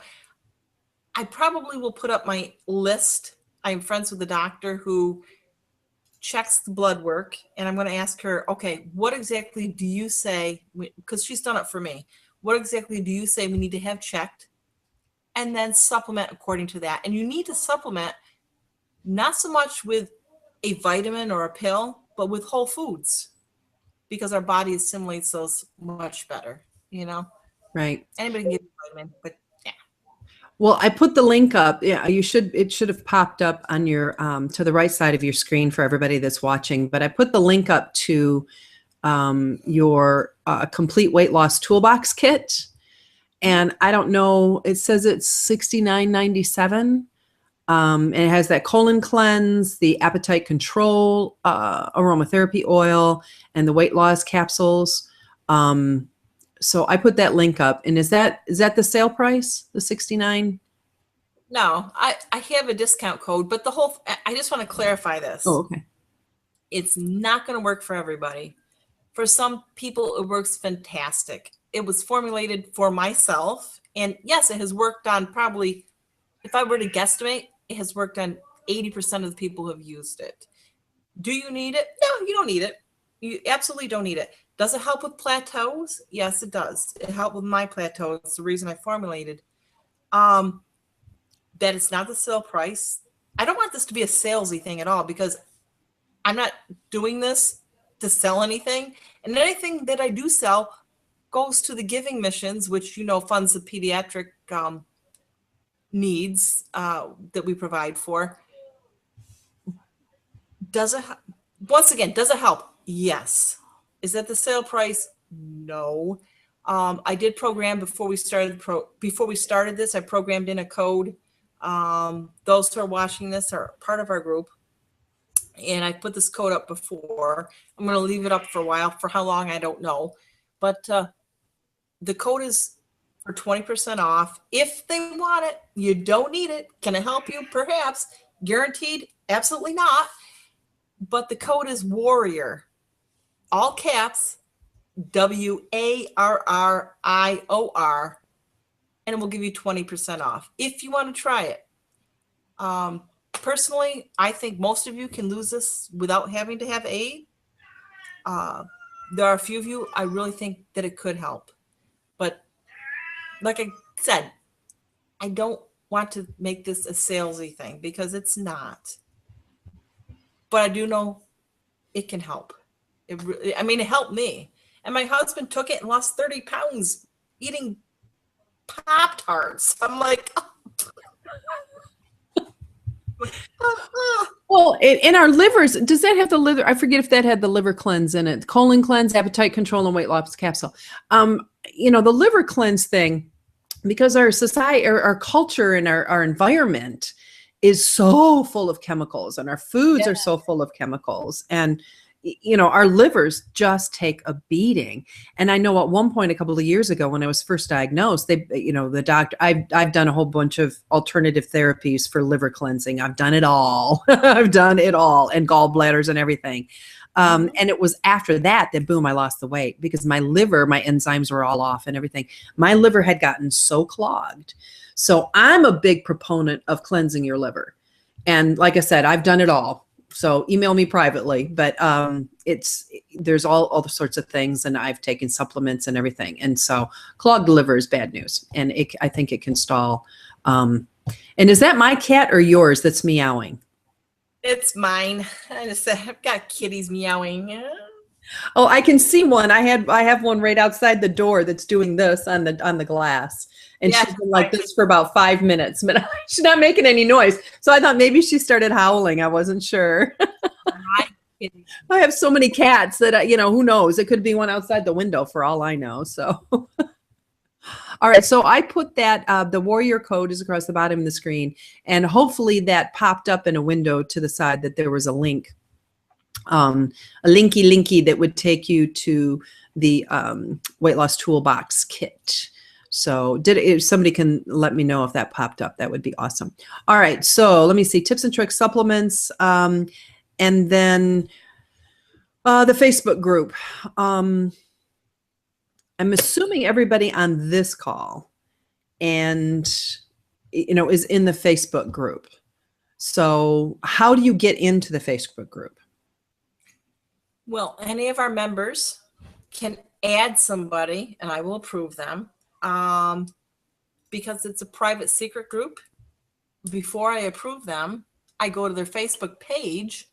I probably will put up my list. I'm friends with a doctor who checks the blood work, and I'm going to ask her, okay, what exactly do you say, because she's done it for me, what exactly do you say we need to have checked, and then supplement according to that. And you need to supplement not so much with a vitamin or a pill, but with whole foods, because our body assimilates those much better, you know. Right. Anybody can get a vitamin, but yeah. Well, I put the link up. Yeah, it should have popped up on your, to the right side of your screen for everybody that's watching, but I put the link up to your complete weight loss toolbox kit. And I don't know, it says it's $69.97. And it has that colon cleanse, the appetite control, aromatherapy oil, and the weight loss capsules. So I put that link up. And is that the sale price, the $69? No, I have a discount code, but I just want to clarify this. Oh, okay. It's not going to work for everybody. For some people, it works fantastic. It was formulated for myself. And yes, it has worked on probably, if I were to guesstimate, it has worked on 80% of the people who have used it. Do you need it? No, you don't need it. You absolutely don't need it. Does it help with plateaus? Yes, it does. It helped with my plateau. It's the reason I formulated. That it's not the sale price. I don't want this to be a salesy thing at all, because I'm not doing this to sell anything. And anything that I do sell goes to the giving missions, which, funds the pediatric needs that we provide for. Once again, does it help? Yes. Is that the sale price? No. I did program before we started this. I programmed in a code. Those who are watching this are part of our group, and I put this code up before. I'm going to leave it up for a while. For how long, I don't know, but the code is for 20% off if they want it. You don't need it. Can it help you? Perhaps. Guaranteed? Absolutely not. But the code is Warrior, all caps, WARRIOR, and it will give you 20% off if you want to try it. Personally, I think most of you can lose this without having to have aid. There are a few of you, I really think that it could help. But like I said, I don't want to make this a salesy thing, because it's not. But I do know it can help. It helped me. And my husband took it and lost 30 pounds eating Pop-Tarts. I'm like, Well, in our livers, does that have the liver? I forget if that had the liver cleanse in it. Colon cleanse, appetite control, and weight loss capsule. The liver cleanse thing, because our society, our culture, and our environment is so full of chemicals, and our foods are so full of chemicals, and our livers just take a beating. And I know at one point a couple of years ago, when I was first diagnosed, the doctor, I've done a whole bunch of alternative therapies for liver cleansing. I've done it all. I've done it all, and gallbladders and everything. And it was after that boom, I lost the weight, because my liver, my enzymes were all off and everything. My liver had gotten so clogged. So I'm a big proponent of cleansing your liver. And like I said, I've done it all. So email me privately, but there's all sorts of things, and I've taken supplements and everything. And so clogged liver is bad news, and I think it can stall. And is that my cat or yours that's meowing? It's mine. I've got kitties meowing. Oh, I can see one. I have one right outside the door that's doing this on the glass. And she's been like this for about 5 minutes, but she's not making any noise. So I thought maybe she started howling. I wasn't sure. I have so many cats that, who knows? It could be one outside the window for all I know. So, all right. So I put that, the Warrior code is across the bottom of the screen. And hopefully that popped up in a window to the side, that there was a link, a linky that would take you to the weight loss toolbox kit. So if somebody can let me know if that popped up, that would be awesome. All right. So let me see, tips and tricks, supplements, and then the Facebook group. I'm assuming everybody on this call is in the Facebook group. So how do you get into the Facebook group? Well, any of our members can add somebody, and I will approve them. Because it's a private secret group. Before I approve them, I go to their Facebook page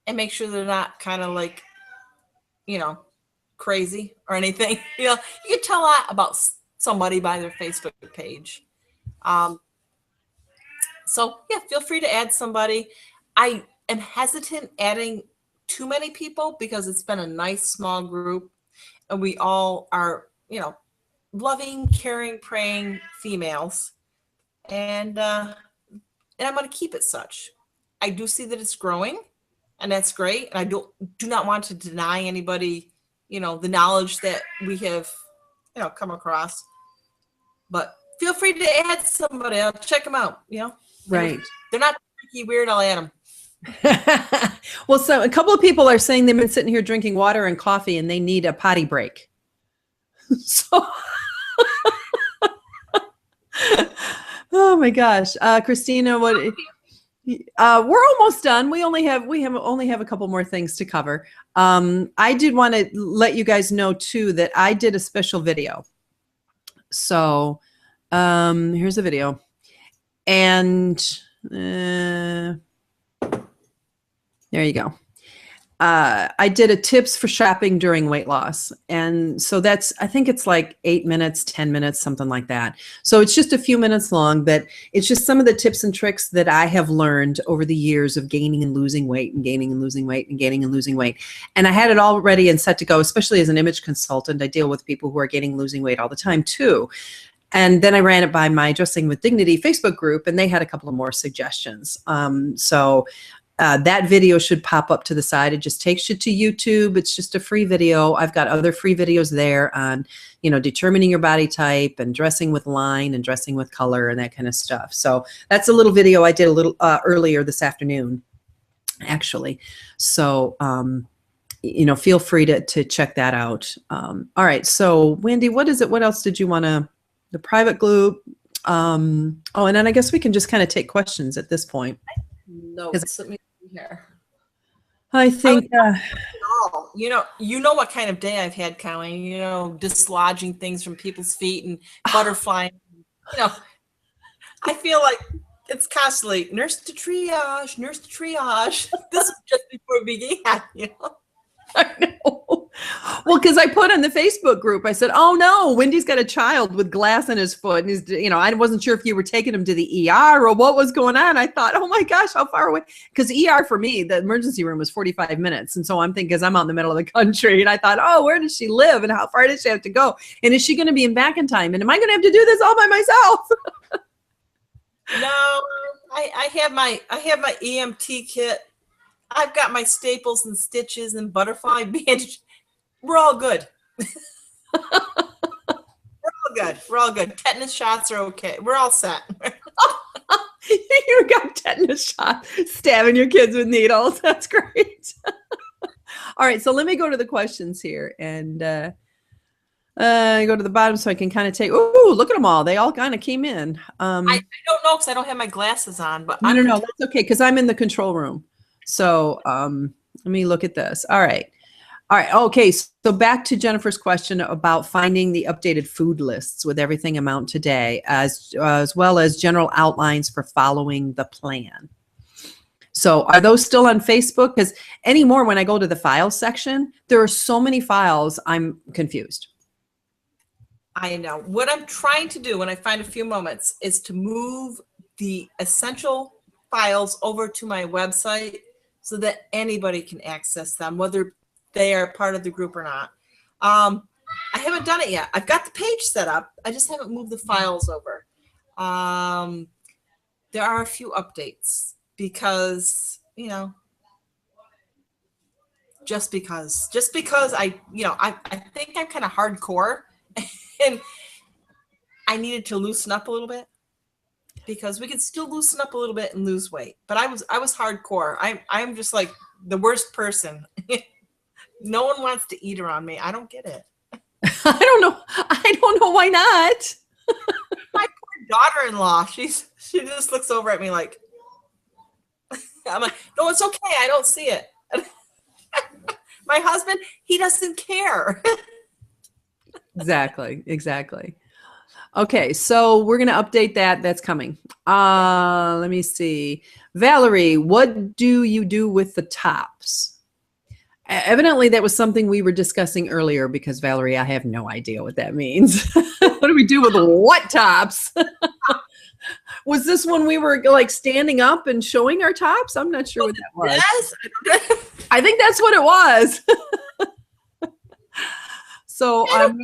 and make sure they're not kind of like, crazy or anything. You can tell a lot about somebody by their Facebook page. So yeah, feel free to add somebody. I am hesitant adding too many people, because it's been a nice small group, and we all are, loving, caring, praying females, and I'm going to keep it such. I do see that it's growing, and that's great. And I do not want to deny anybody, the knowledge that we have, come across. But feel free to add somebody. I'll check them out. You know, Right. They're not freaky weird. I'll add them. Well, so a couple of people are saying they've been sitting here drinking water and coffee and they need a potty break. So, oh my gosh, Christina, what? We're almost done. We only have a couple more things to cover. I did want to let you guys know too that I did a special video. So here's a video, and there you go. I did a tips for shopping during weight loss. And so that's, I think it's like 8 minutes, 10 minutes, something like that. So it's just a few minutes long, but it's just some of the tips and tricks that I have learned over the years of gaining and losing weight and gaining and losing weight and gaining and losing weight. And I had it all ready and set to go, especially as an image consultant. I deal with people who are gaining and losing weight all the time too. And then I ran it by my Dressing with Dignity Facebook group, and they had a couple of more suggestions. That video should pop up to the side. It just takes you to YouTube. It's just a free video. I've got other free videos there on, determining your body type and dressing with line and dressing with color and that kind of stuff. So that's a little video I did a little earlier this afternoon, actually. So, feel free to check that out. All right. So Wendy, what is it? What else did you want to, the private group? And then I guess we can just kind of take questions at this point. No, let me see here. I think you know what kind of day I've had, Colleen. Dislodging things from people's feet and butterflying. I feel like it's constantly nurse to triage. This is just before it began. I know. Well, because I put on the Facebook group, I said, "Oh no, Wendy's got a child with glass in his foot," and he's, I wasn't sure if you were taking him to the ER or what was going on. I thought, "Oh my gosh, how far away?" Because ER for me, the emergency room was 45 minutes, and so I'm thinking, because I'm out in the middle of the country, and I thought, "Oh, where does she live, and how far does she have to go, and is she going to be back in time, and am I going to have to do this all by myself?" No, I have my EMT kit. I've got my staples and stitches and butterfly bandage. We're all good. We're all good. Tetanus shots are okay. We're all set. You got tetanus shot, stabbing your kids with needles. That's great. All right, so let me go to the questions here and go to the bottom so I can kind of take. Oh, look at them all. They all kind of came in. I don't know because I don't have my glasses on, but no, that's okay because I'm in the control room. So let me look at this. All right. Okay. So back to Jennifer's question about finding the updated food lists with everything amount today, as well as general outlines for following the plan. So are those still on Facebook? Because anymore, when I go to the files section, there are so many files, I'm confused. I know. What I'm trying to do when I find a few moments is to move the essential files over to my website so that anybody can access them, whether they are part of the group or not. I haven't done it yet. I've got the page set up. I just haven't moved the files over. There are a few updates because, just because I think I'm kind of hardcore and I needed to loosen up a little bit. Because we could still loosen up a little bit and lose weight, but I was hardcore. I'm just like the worst person. No one wants to eat around me. I don't get it. I don't know why not. My poor daughter-in-law. She just looks over at me like, I'm like, no, it's okay. I don't see it. My husband, he doesn't care. Exactly. Okay, so we're going to update that. That's coming. Let me see. Valerie, what do you do with the tops? Evidently, that was something we were discussing earlier because, Valerie, I have no idea what that means. What do we do with what tops? Was this when we were like standing up and showing our tops? I'm not sure what that was. Yes. I think that's what it was. So I'm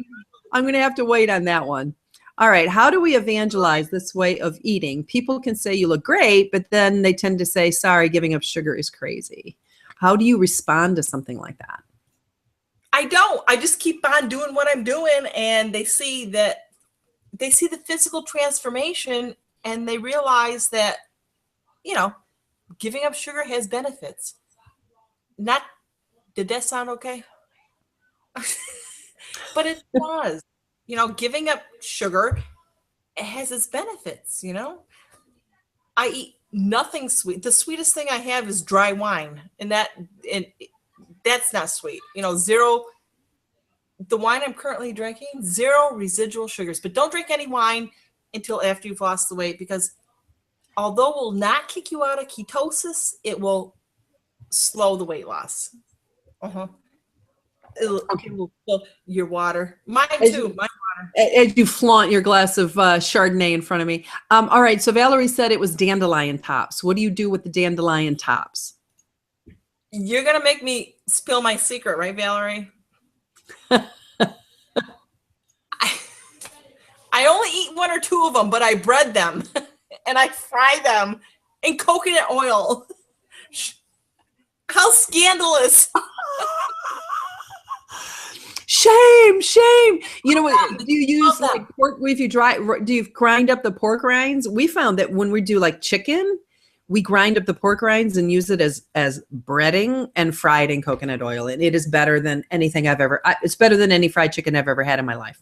going to have to wait on that one. All right. How do we evangelize this way of eating? People can say you look great, but then they tend to say, sorry, giving up sugar is crazy. How do you respond to something like that? I don't. I just keep on doing what I'm doing, and they see that they see the physical transformation and they realize that, you know, giving up sugar has benefits. Not, did that sound okay? But it does. You know, giving up sugar, it has its benefits, you know. I eat nothing sweet. The sweetest thing I have is dry wine, and that's not sweet. You know, zero. The wine I'm currently drinking, zero residual sugars. But don't drink any wine until after you've lost the weight, because although it will not kick you out of ketosis, it will slow the weight loss. It will fill your water. Mine too. As you flaunt your glass of Chardonnay in front of me. All right. So Valerie said it was dandelion tops. What do you do with the dandelion tops? You're going to make me spill my secret, right, Valerie? I only eat 1 or 2 of them, but I bread them and I fry them in coconut oil. How scandalous. Shame. You know what? Do you use like pork? If you do you grind up the pork rinds? We found that when we do like chicken, we grind up the pork rinds and use it as breading and fried in coconut oil. And it is better than anything it's better than any fried chicken I've ever had in my life.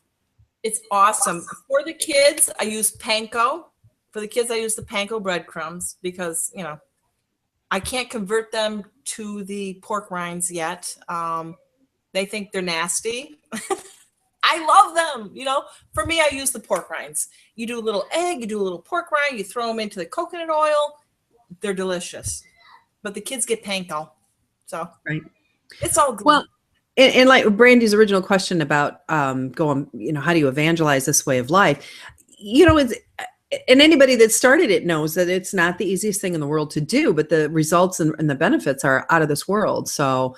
It's awesome. For the kids, I use panko. For the kids, I use the panko breadcrumbs because, you know, I can't convert them to the pork rinds yet. They think they're nasty. I love them. You know, for me, I use the pork rinds. You do a little egg, you do a little pork rind, you throw them into the coconut oil. They're delicious. But the kids get panko. So right. It's all good. Well, and like Brandy's original question about going, you know, how do you evangelize this way of life? You know, and anybody that started it knows that it's not the easiest thing in the world to do, but the results and the benefits are out of this world. So,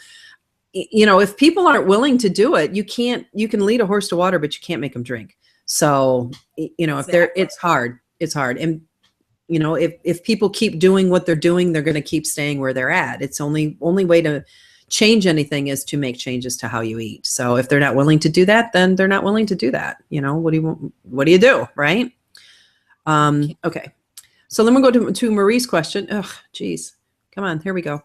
you know, if people aren't willing to do it, you can lead a horse to water, but you can't make them drink. So, you know, it's hard. And, you know, if people keep doing what they're doing, they're going to keep staying where they're at. It's only way to change anything is to make changes to how you eat. So if they're not willing to do that, then they're not willing to do that. You know, what do you do? Right. Okay. So then we'll go to Marie's question. Ugh, geez. Come on. Here we go.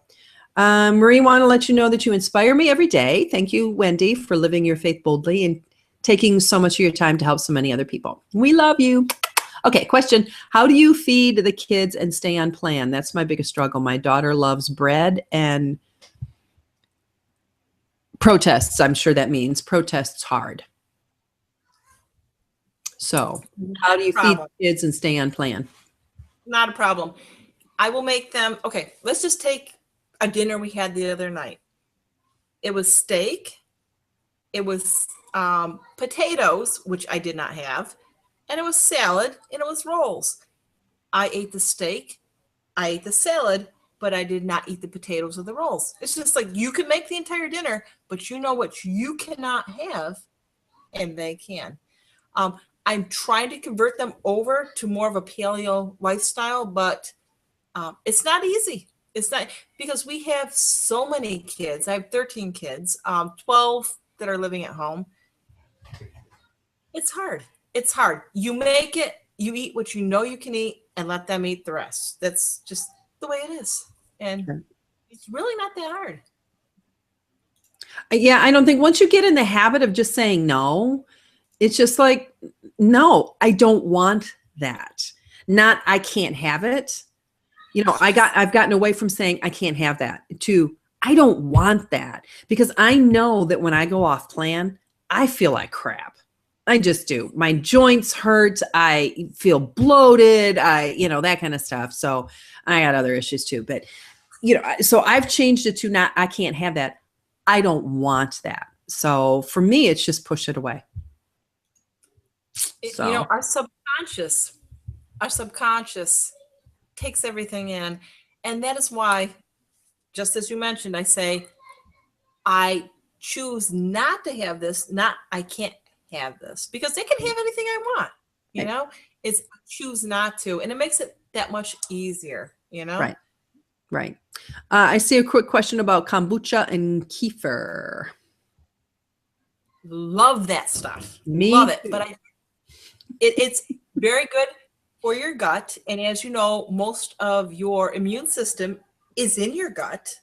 Marie, want to let you know that you inspire me every day. Thank you, Wendy, for living your faith boldly and taking so much of your time to help so many other people. We love you. Okay, question. How do you feed the kids and stay on plan? That's my biggest struggle. My daughter loves bread and protests. I'm sure that means protests hard. So how do you feed the kids and stay on plan? Not a problem. I will make them. Okay, let's just take a dinner we had the other night. It was steak. It was potatoes, which I did not have. And it was salad and it was rolls. I ate the steak. I ate the salad, but I did not eat the potatoes or the rolls. It's just like you can make the entire dinner, but you know what you cannot have, and they can. I'm trying to convert them over to more of a paleo lifestyle, but it's not easy. It's not, because we have so many kids. I have 13 kids, 12 that are living at home. It's hard. It's hard. You make it, you eat what you know you can eat, and let them eat the rest. That's just the way it is. And it's really not that hard. Yeah, I don't think once you get in the habit of just saying no, it's just like, no, I don't want that. Not, I can't have it. You know, I've gotten away from saying I can't have that to I don't want that, because I know that when I go off plan, I feel like crap. I just do. My joints hurt. I feel bloated. You know, that kind of stuff. So I got other issues too, but you know, so I've changed it to not, I can't have that. I don't want that. So for me, it's just push it away. You know, our subconscious takes everything in. And that is why, just as you mentioned, I say, I choose not to have this, not I can't have this, because they can have anything I want, you know, it's choose not to. And it makes it that much easier, you know? Right. Right. I see a quick question about kombucha and kefir. Love that stuff. Me Love it. too. But It's very good for your gut. And as you know, most of your immune system is in your gut.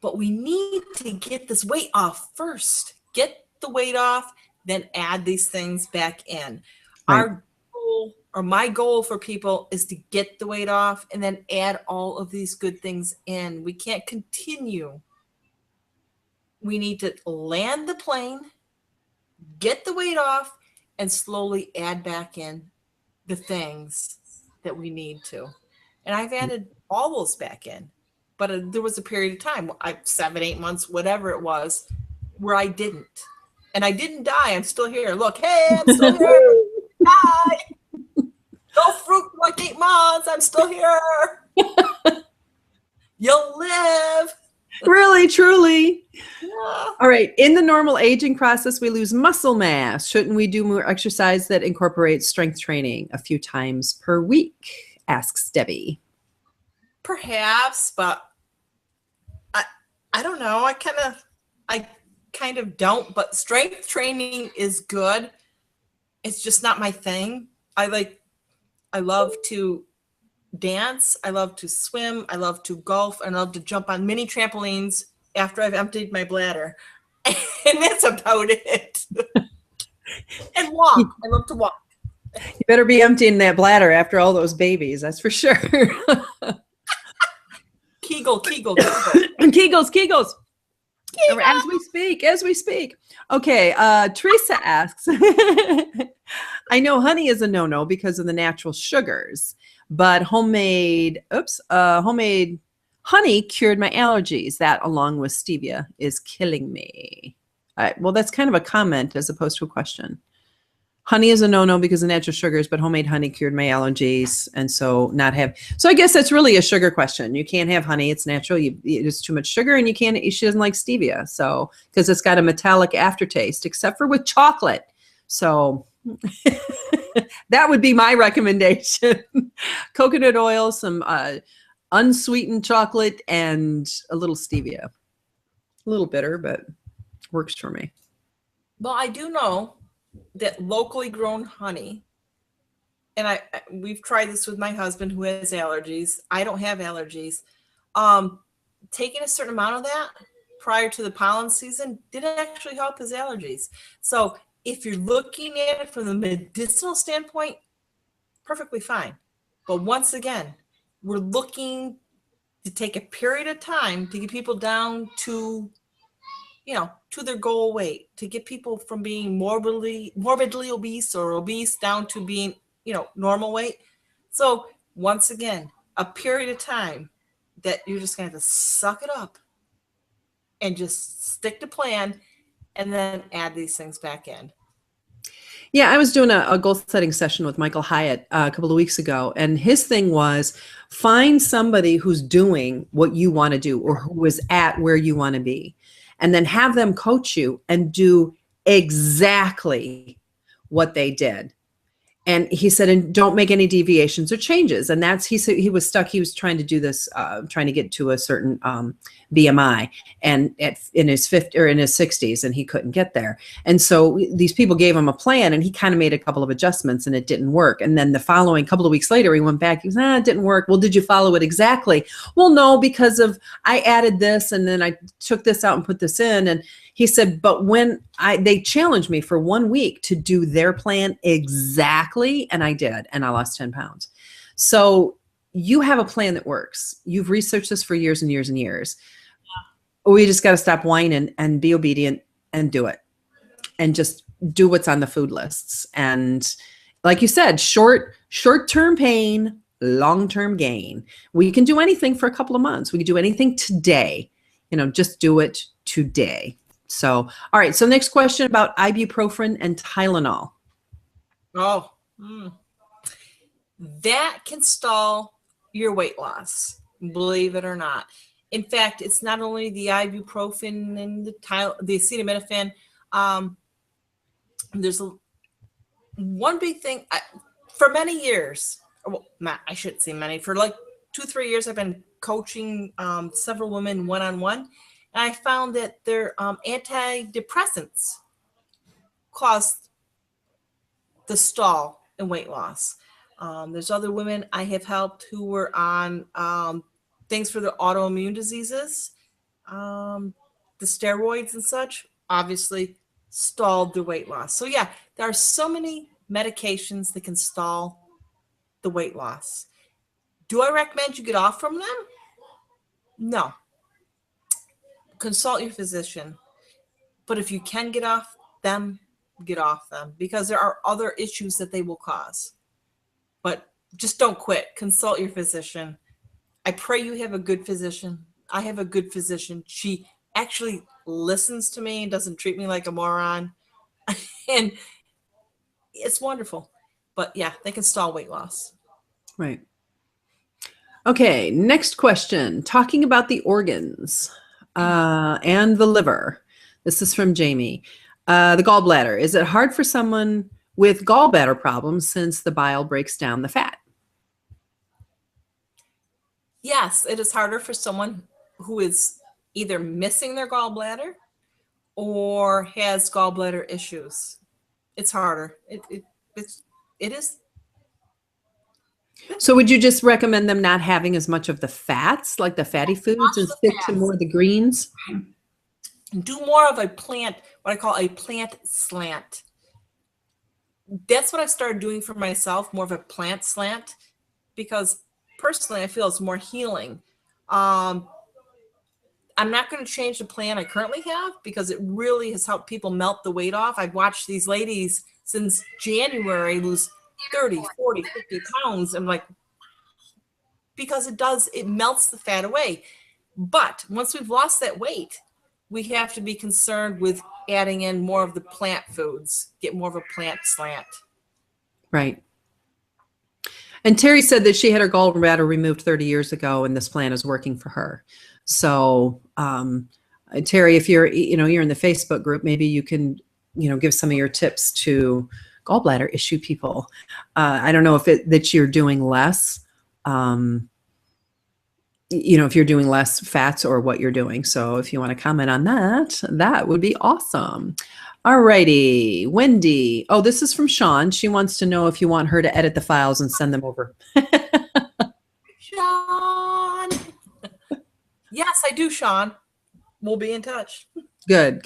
But we need to get this weight off first. Get the weight off, then add these things back in. Right. Our goal, or my goal for people, is to get the weight off and then add all of these good things in. We can't continue. We need to land the plane, get the weight off, and slowly add back in the things that we need to. And I've added all those back in. But there was a period of time, 7, 8 months, whatever it was, where I didn't. And I didn't die. I'm still here. Look, hey, I'm still here. Hi. No fruit for like 8 months. I'm still here. You'll live. Really, truly. Yeah. All right. In the normal aging process, we lose muscle mass. Shouldn't we do more exercise that incorporates strength training a few times per week? Asks Debbie. Perhaps, but I don't know. I kind of don't, but strength training is good. It's just not my thing. I love to dance. I love to swim. I love to golf. I love to jump on mini trampolines after I've emptied my bladder. And that's about it. And walk. I love to walk. You better be emptying that bladder after all those babies. That's for sure. Kegel. Kegels. As we speak. Okay. Teresa asks, I know honey is a no-no because of the natural sugars, but homemade honey cured my allergies. That, along with stevia, is killing me. All right, well, that's kind of a comment as opposed to a question. Honey is a no-no because of natural sugars, but homemade honey cured my allergies. And so I guess that's really a sugar question. You can't have honey. It's natural. It's too much sugar, and she doesn't like stevia. So, because it's got a metallic aftertaste, except for with chocolate. So that would be my recommendation. Coconut oil, some unsweetened chocolate, and a little stevia. A little bitter, but works for me. Well, I do know that locally grown honey, and we've tried this with my husband who has allergies. I don't have allergies. Taking a certain amount of that prior to the pollen season did actually help his allergies. So if you're looking at it from the medicinal standpoint, perfectly fine. But once again, we're looking to take a period of time to get people down to their goal weight, to get people from being morbidly obese or obese down to being, normal weight. So once again, a period of time that you're just going to have to suck it up and just stick to plan, and then add these things back in. Yeah, I was doing a goal setting session with Michael Hyatt a couple of weeks ago, and his thing was find somebody who's doing what you want to do or who is at where you want to be, and then have them coach you and do exactly what they did. And he said, and don't make any deviations or changes. And he said he was stuck. He was trying to do this, trying to get to a certain BMI, and in his 50s or in his 60s, and he couldn't get there. And so these people gave him a plan, and he kind of made a couple of adjustments, and it didn't work. And then the following couple of weeks later, he went back. He was, it didn't work. Well, did you follow it exactly? Well, no, because I added this, and then I took this out and put this in. And he said, but when they challenged me for 1 week to do their plan exactly, and I did, and I lost 10 pounds. So you have a plan that works. You've researched this for years and years and years. We just got to stop whining and be obedient and do it, and just do what's on the food lists. And like you said, short-term pain, long-term gain. We can do anything for a couple of months. We can do anything today, just do it today. So, all right. So next question about ibuprofen and Tylenol. Oh, that can stall your weight loss, believe it or not. In fact, it's not only the ibuprofen and the acetaminophen. There's one big thing. For many years, I shouldn't say many, for like 2-3 years, I've been coaching several women one-on-one. And I found that their antidepressants caused the stall in weight loss. There's other women I have helped who were on things for their autoimmune diseases, the steroids and such, obviously stalled their weight loss. So yeah, there are so many medications that can stall the weight loss. Do I recommend you get off from them? No. Consult your physician. But if you can get off them, get off them, because there are other issues that they will cause. But just don't quit. Consult your physician. I pray you have a good physician. I have a good physician. She actually listens to me and doesn't treat me like a moron. And it's wonderful. But yeah, they can stall weight loss. Right. Okay, next question. Talking about the organs and the liver. This is from Jamie. The gallbladder. Is it hard for someone with gallbladder problems since the bile breaks down the fat? Yes, it is harder for someone who is either missing their gallbladder or has gallbladder issues. It's harder. It is. So would you just recommend them not having as much of the fats, like the fatty foods, and stick to more of the greens? Do more of a plant, what I call a plant slant. That's what I've started doing for myself, more of a plant slant, because personally I feel it's more healing. I'm not going to change the plan I currently have because it really has helped people melt the weight off. I've watched these ladies since January lose 30, 40, 50 pounds. I'm like, because it melts the fat away. But once we've lost that weight, we have to be concerned with adding in more of the plant foods, get more of a plant slant. Right. And Terry said that she had her gallbladder removed 30 years ago and this plan is working for her. So, Terry, if you're in the Facebook group, maybe you can, give some of your tips to gallbladder issue people. I don't know if that you're doing less, if you're doing less fats or what you're doing. So if you want to comment on that, that would be awesome. All righty. Wendy. Oh, this is from Sean. She wants to know if you want her to edit the files and send them over. Sean. Yes, I do, Sean. We'll be in touch. Good.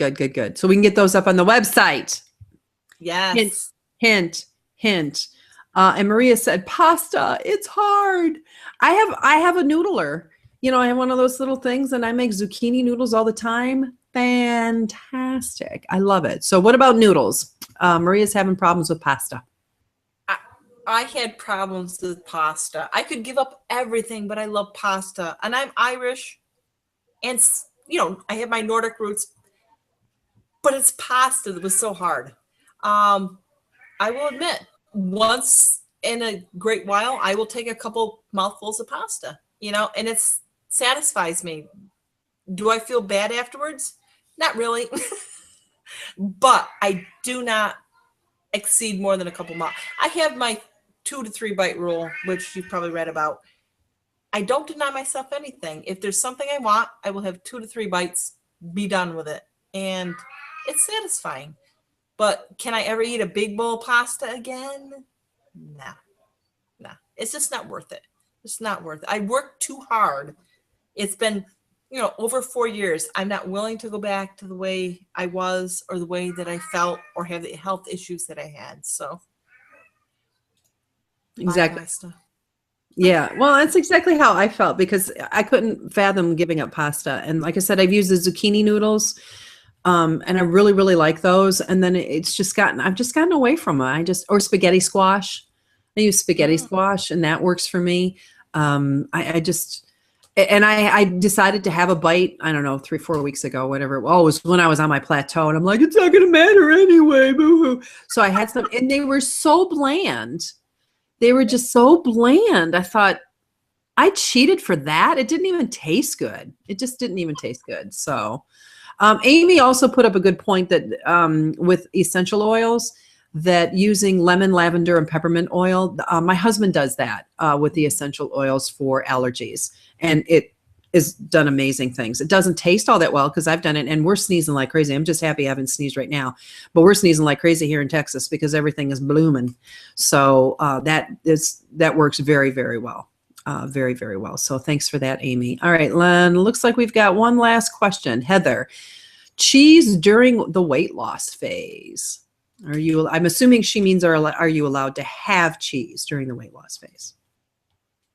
So we can get those up on the website. Yes. Hint. And Maria said, pasta, it's hard. I have a noodler. I have one of those little things and I make zucchini noodles all the time. Fantastic. I love it. So what about noodles? Maria's having problems with pasta. I had problems with pasta. I could give up everything, but I love pasta. And I'm Irish. And, I have my Nordic roots. But it's pasta that was so hard. I will admit, once in a great while, I will take a couple mouthfuls of pasta, and it satisfies me. Do I feel bad afterwards? Not really. But I do not exceed more than a couple mouthfuls. I have my 2 to 3 bite rule, which you've probably read about. I don't deny myself anything. If there's something I want, I will have 2 to 3 bites, be done with it. And it's satisfying. But can I ever eat a big bowl of pasta again? No. It's just not worth it. It's not worth it. I worked too hard. It's been, over 4 years. I'm not willing to go back to the way I was or the way that I felt or have the health issues that I had. So. Exactly. Yeah. Well, that's exactly how I felt because I couldn't fathom giving up pasta. And like I said, I've used the zucchini noodles. And I really, really like those. And then I've just gotten away from them. Or spaghetti squash. I use spaghetti squash and that works for me. I decided to have a bite, I don't know, 3-4 weeks ago, whatever. It was when I was on my plateau and I'm like, it's not going to matter anyway. Boo-hoo. So I had some and they were so bland. They were just so bland. I thought I cheated for that. It didn't even taste good. It just didn't even taste good. So, Amy also put up a good point that with essential oils, that using lemon, lavender, and peppermint oil, my husband does that with the essential oils for allergies. And it is done amazing things. It doesn't taste all that well because I've done it and we're sneezing like crazy. I'm just happy I haven't sneezed right now, but we're sneezing like crazy here in Texas because everything is blooming. So that works very, very well. Very, very well. So thanks for that, Amy. All right, Len, looks like we've got one last question. Heather, cheese during the weight loss phase. I'm assuming she means are you allowed to have cheese during the weight loss phase?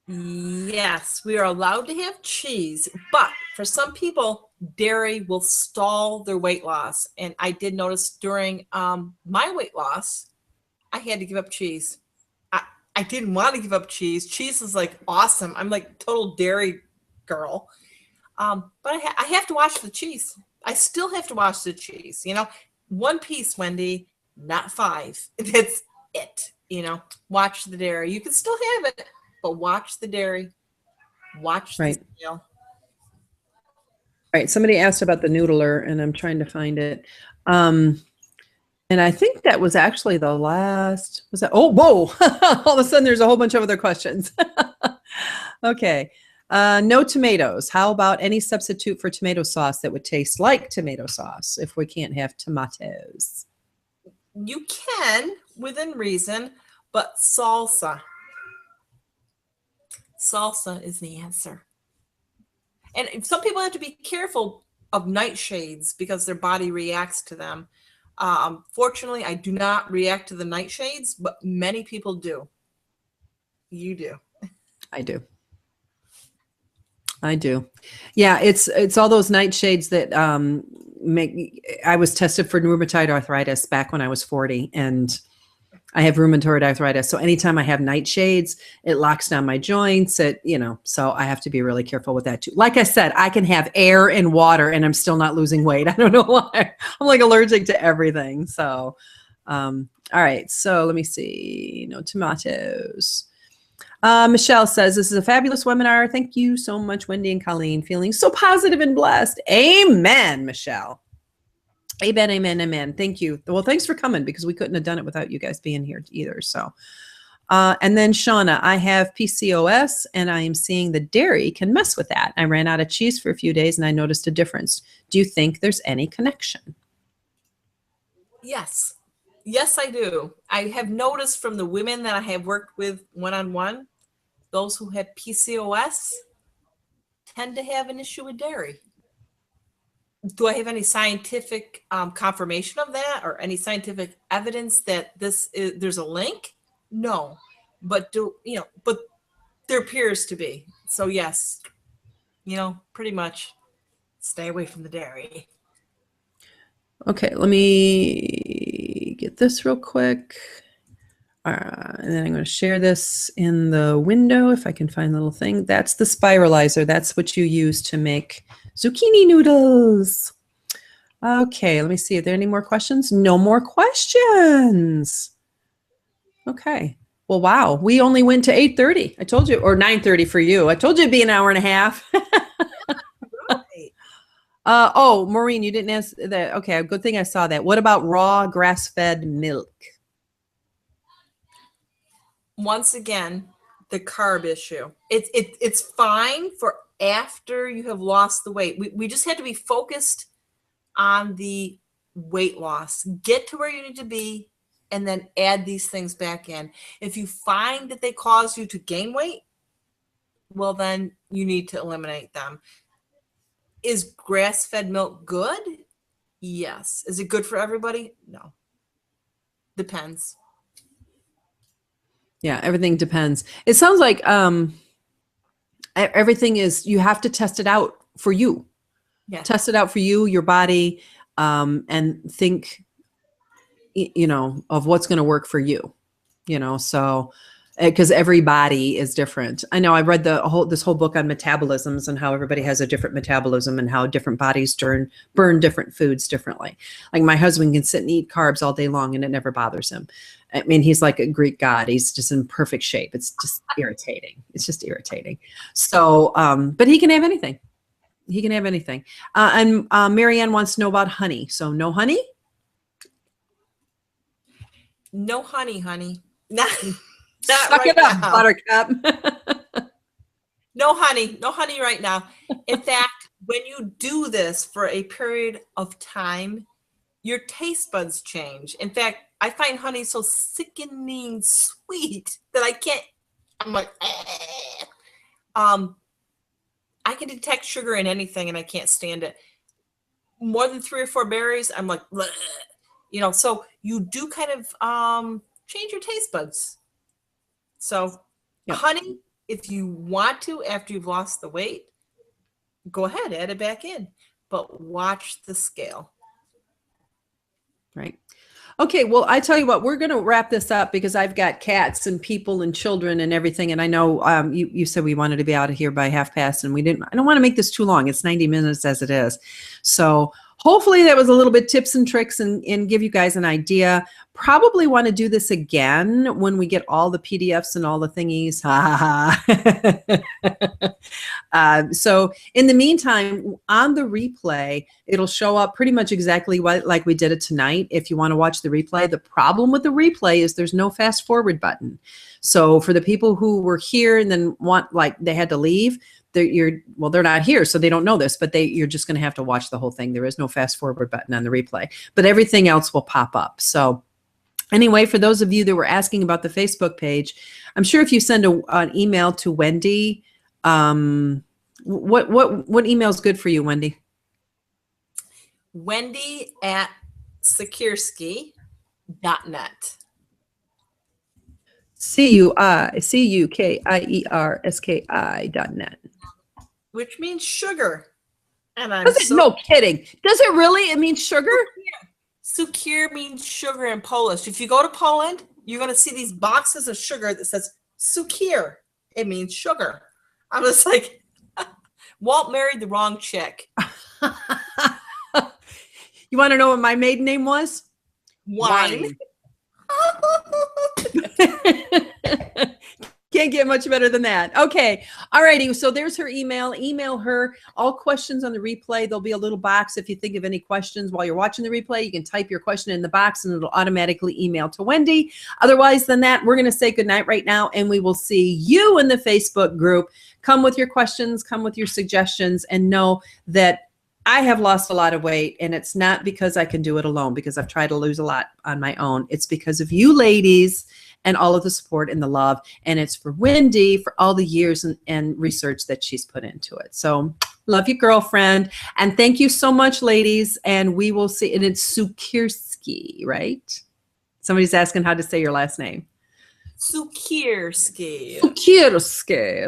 Yes, we are allowed to have cheese, but for some people, dairy will stall their weight loss. And I did notice during my weight loss, I had to give up cheese. I didn't want to give up cheese. Cheese is like awesome. I'm like total dairy girl. But I have to watch the cheese. I still have to watch the cheese. You know, one piece, Wendy, not 5. That's it. You know, watch the dairy. You can still have it, but watch the dairy. Watch the scale. Right. Somebody asked about the noodler, and I'm trying to find it. And I think that was actually the last. Was that? Oh, whoa! All of a sudden, there's a whole bunch of other questions. Okay. No tomatoes. How about any substitute for tomato sauce that would taste like tomato sauce if we can't have tomatoes? You can, within reason, but salsa. Salsa is the answer. And some people have to be careful of nightshades because their body reacts to them. Fortunately, I do not react to the nightshades, but many people do. You do. I do. Yeah, it's all those nightshades that I was tested for rheumatoid arthritis back when I was 40, and I have rheumatoid arthritis. So anytime I have nightshades, it locks down my joints. So I have to be really careful with that too. Like I said, I can have air and water and I'm still not losing weight. I don't know why. I'm like allergic to everything. So, all right. So let me see. No tomatoes. Michelle says, this is a fabulous webinar. Thank you so much, Wendy and Colleen. Feeling so positive and blessed. Amen, Michelle. Amen, amen, amen. Thank you. Well, thanks for coming because we couldn't have done it without you guys being here either. So, and then Shauna, I have PCOS and I am seeing the dairy can mess with that. I ran out of cheese for a few days and I noticed a difference. Do you think there's any connection? Yes. Yes, I do. I have noticed from the women that I have worked with one-on-one, those who have PCOS tend to have an issue with dairy. Do I have any scientific confirmation of that or any scientific evidence that there's a link? No, but but there appears to be. So yes, pretty much stay away from the dairy. Okay, let me get this real quick. And then I'm going to share this in the window if I can find the little thing. That's the spiralizer. That's what you use to make zucchini noodles. Okay, let me see. Are there any more questions? No more questions. Okay. Well, wow. We only went to 8:30. I told you, or 9:30 for you. I told you it'd be an hour and a half. Right. Oh, Maureen, you didn't answer that. Okay, good thing I saw that. What about raw grass-fed milk? Once again, the carb issue. It's fine for after you have lost the weight. We just had to be focused on the weight loss. Get to where you need to be and then add these things back in. If you find that they cause you to gain weight, well, then you need to eliminate them. Is grass-fed milk good? Yes. Is it good for everybody? No. Depends. Yeah, everything depends. It sounds like everything is, you have to test it out for you. Yeah. Test it out for you, your body, and think, of what's going to work for you, so because every body is different. I know I read this whole book on metabolisms and how everybody has a different metabolism and how different bodies burn different foods differently. Like my husband can sit and eat carbs all day long and it never bothers him. I mean, he's like a Greek god. He's just in perfect shape. It's just irritating. It's just irritating. So, but he can have anything. He can have anything. And Marianne wants to know about honey. So no honey? No honey. Suck it up, Buttercup. No honey, no honey right now. In fact, when you do this for a period of time, your taste buds change. In fact, I find honey so sickening sweet that I can't, I'm like, eh. I can detect sugar in anything and I can't stand it. More than 3 or 4 berries, I'm like, bleh. You know, so you do kind of change your taste buds. So Yep. honey, if you want to, after you've lost the weight, go ahead, add it back in, but watch the scale. Right. Okay, well, I tell you what, we're going to wrap this up because I've got cats and people and children and everything. And I know you said we wanted to be out of here by 1:30, and we didn't. I don't want to make this too long. It's 90 minutes as it is. So hopefully that was a little bit tips and tricks and give you guys an idea. Probably want to do this again when we get all the PDFs and all the thingies. So in the meantime, on the replay, it'll show up pretty much exactly like we did it tonight. If you want to watch the replay, the problem with the replay is there's no fast forward button. So for the people who were here and then they had to leave, they're not here, so they don't know this, but you're just going to have to watch the whole thing. There is no fast forward button on the replay, but everything else will pop up. So anyway, for those of you that were asking about the Facebook page, I'm sure if you send an email to Wendy, what email is good for you, Wendy? Wendy at Sukierski.net. Sukierski.net. Which means sugar. And no kidding. Does it really? It means sugar? Sukier means sugar in Polish. If you go to Poland, you're going to see these boxes of sugar that says Sukier. It means sugar. I was like, Walt married the wrong chick. You want to know what my maiden name was? Wine. Can't get much better than that. Okay. All righty. So there's her email. Email her all questions on the replay. There'll be a little box. If you think of any questions while you're watching the replay, you can type your question in the box and it'll automatically email to Wendy. Otherwise than that, we're going to say goodnight right now, and we will see you in the Facebook group. Come with your questions, come with your suggestions, and know that I have lost a lot of weight, and it's not because I can do it alone, because I've tried to lose a lot on my own. It's because of you ladies and all of the support and the love. And it's for Wendy for all the years and research that she's put into it. So love you, girlfriend. And thank you so much, ladies. And we will see. And it's Sukierski, right? Somebody's asking how to say your last name. Sukierski.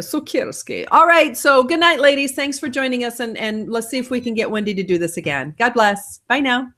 Sukierski. All right. So good night, ladies. Thanks for joining us. And let's see if we can get Wendy to do this again. God bless. Bye now.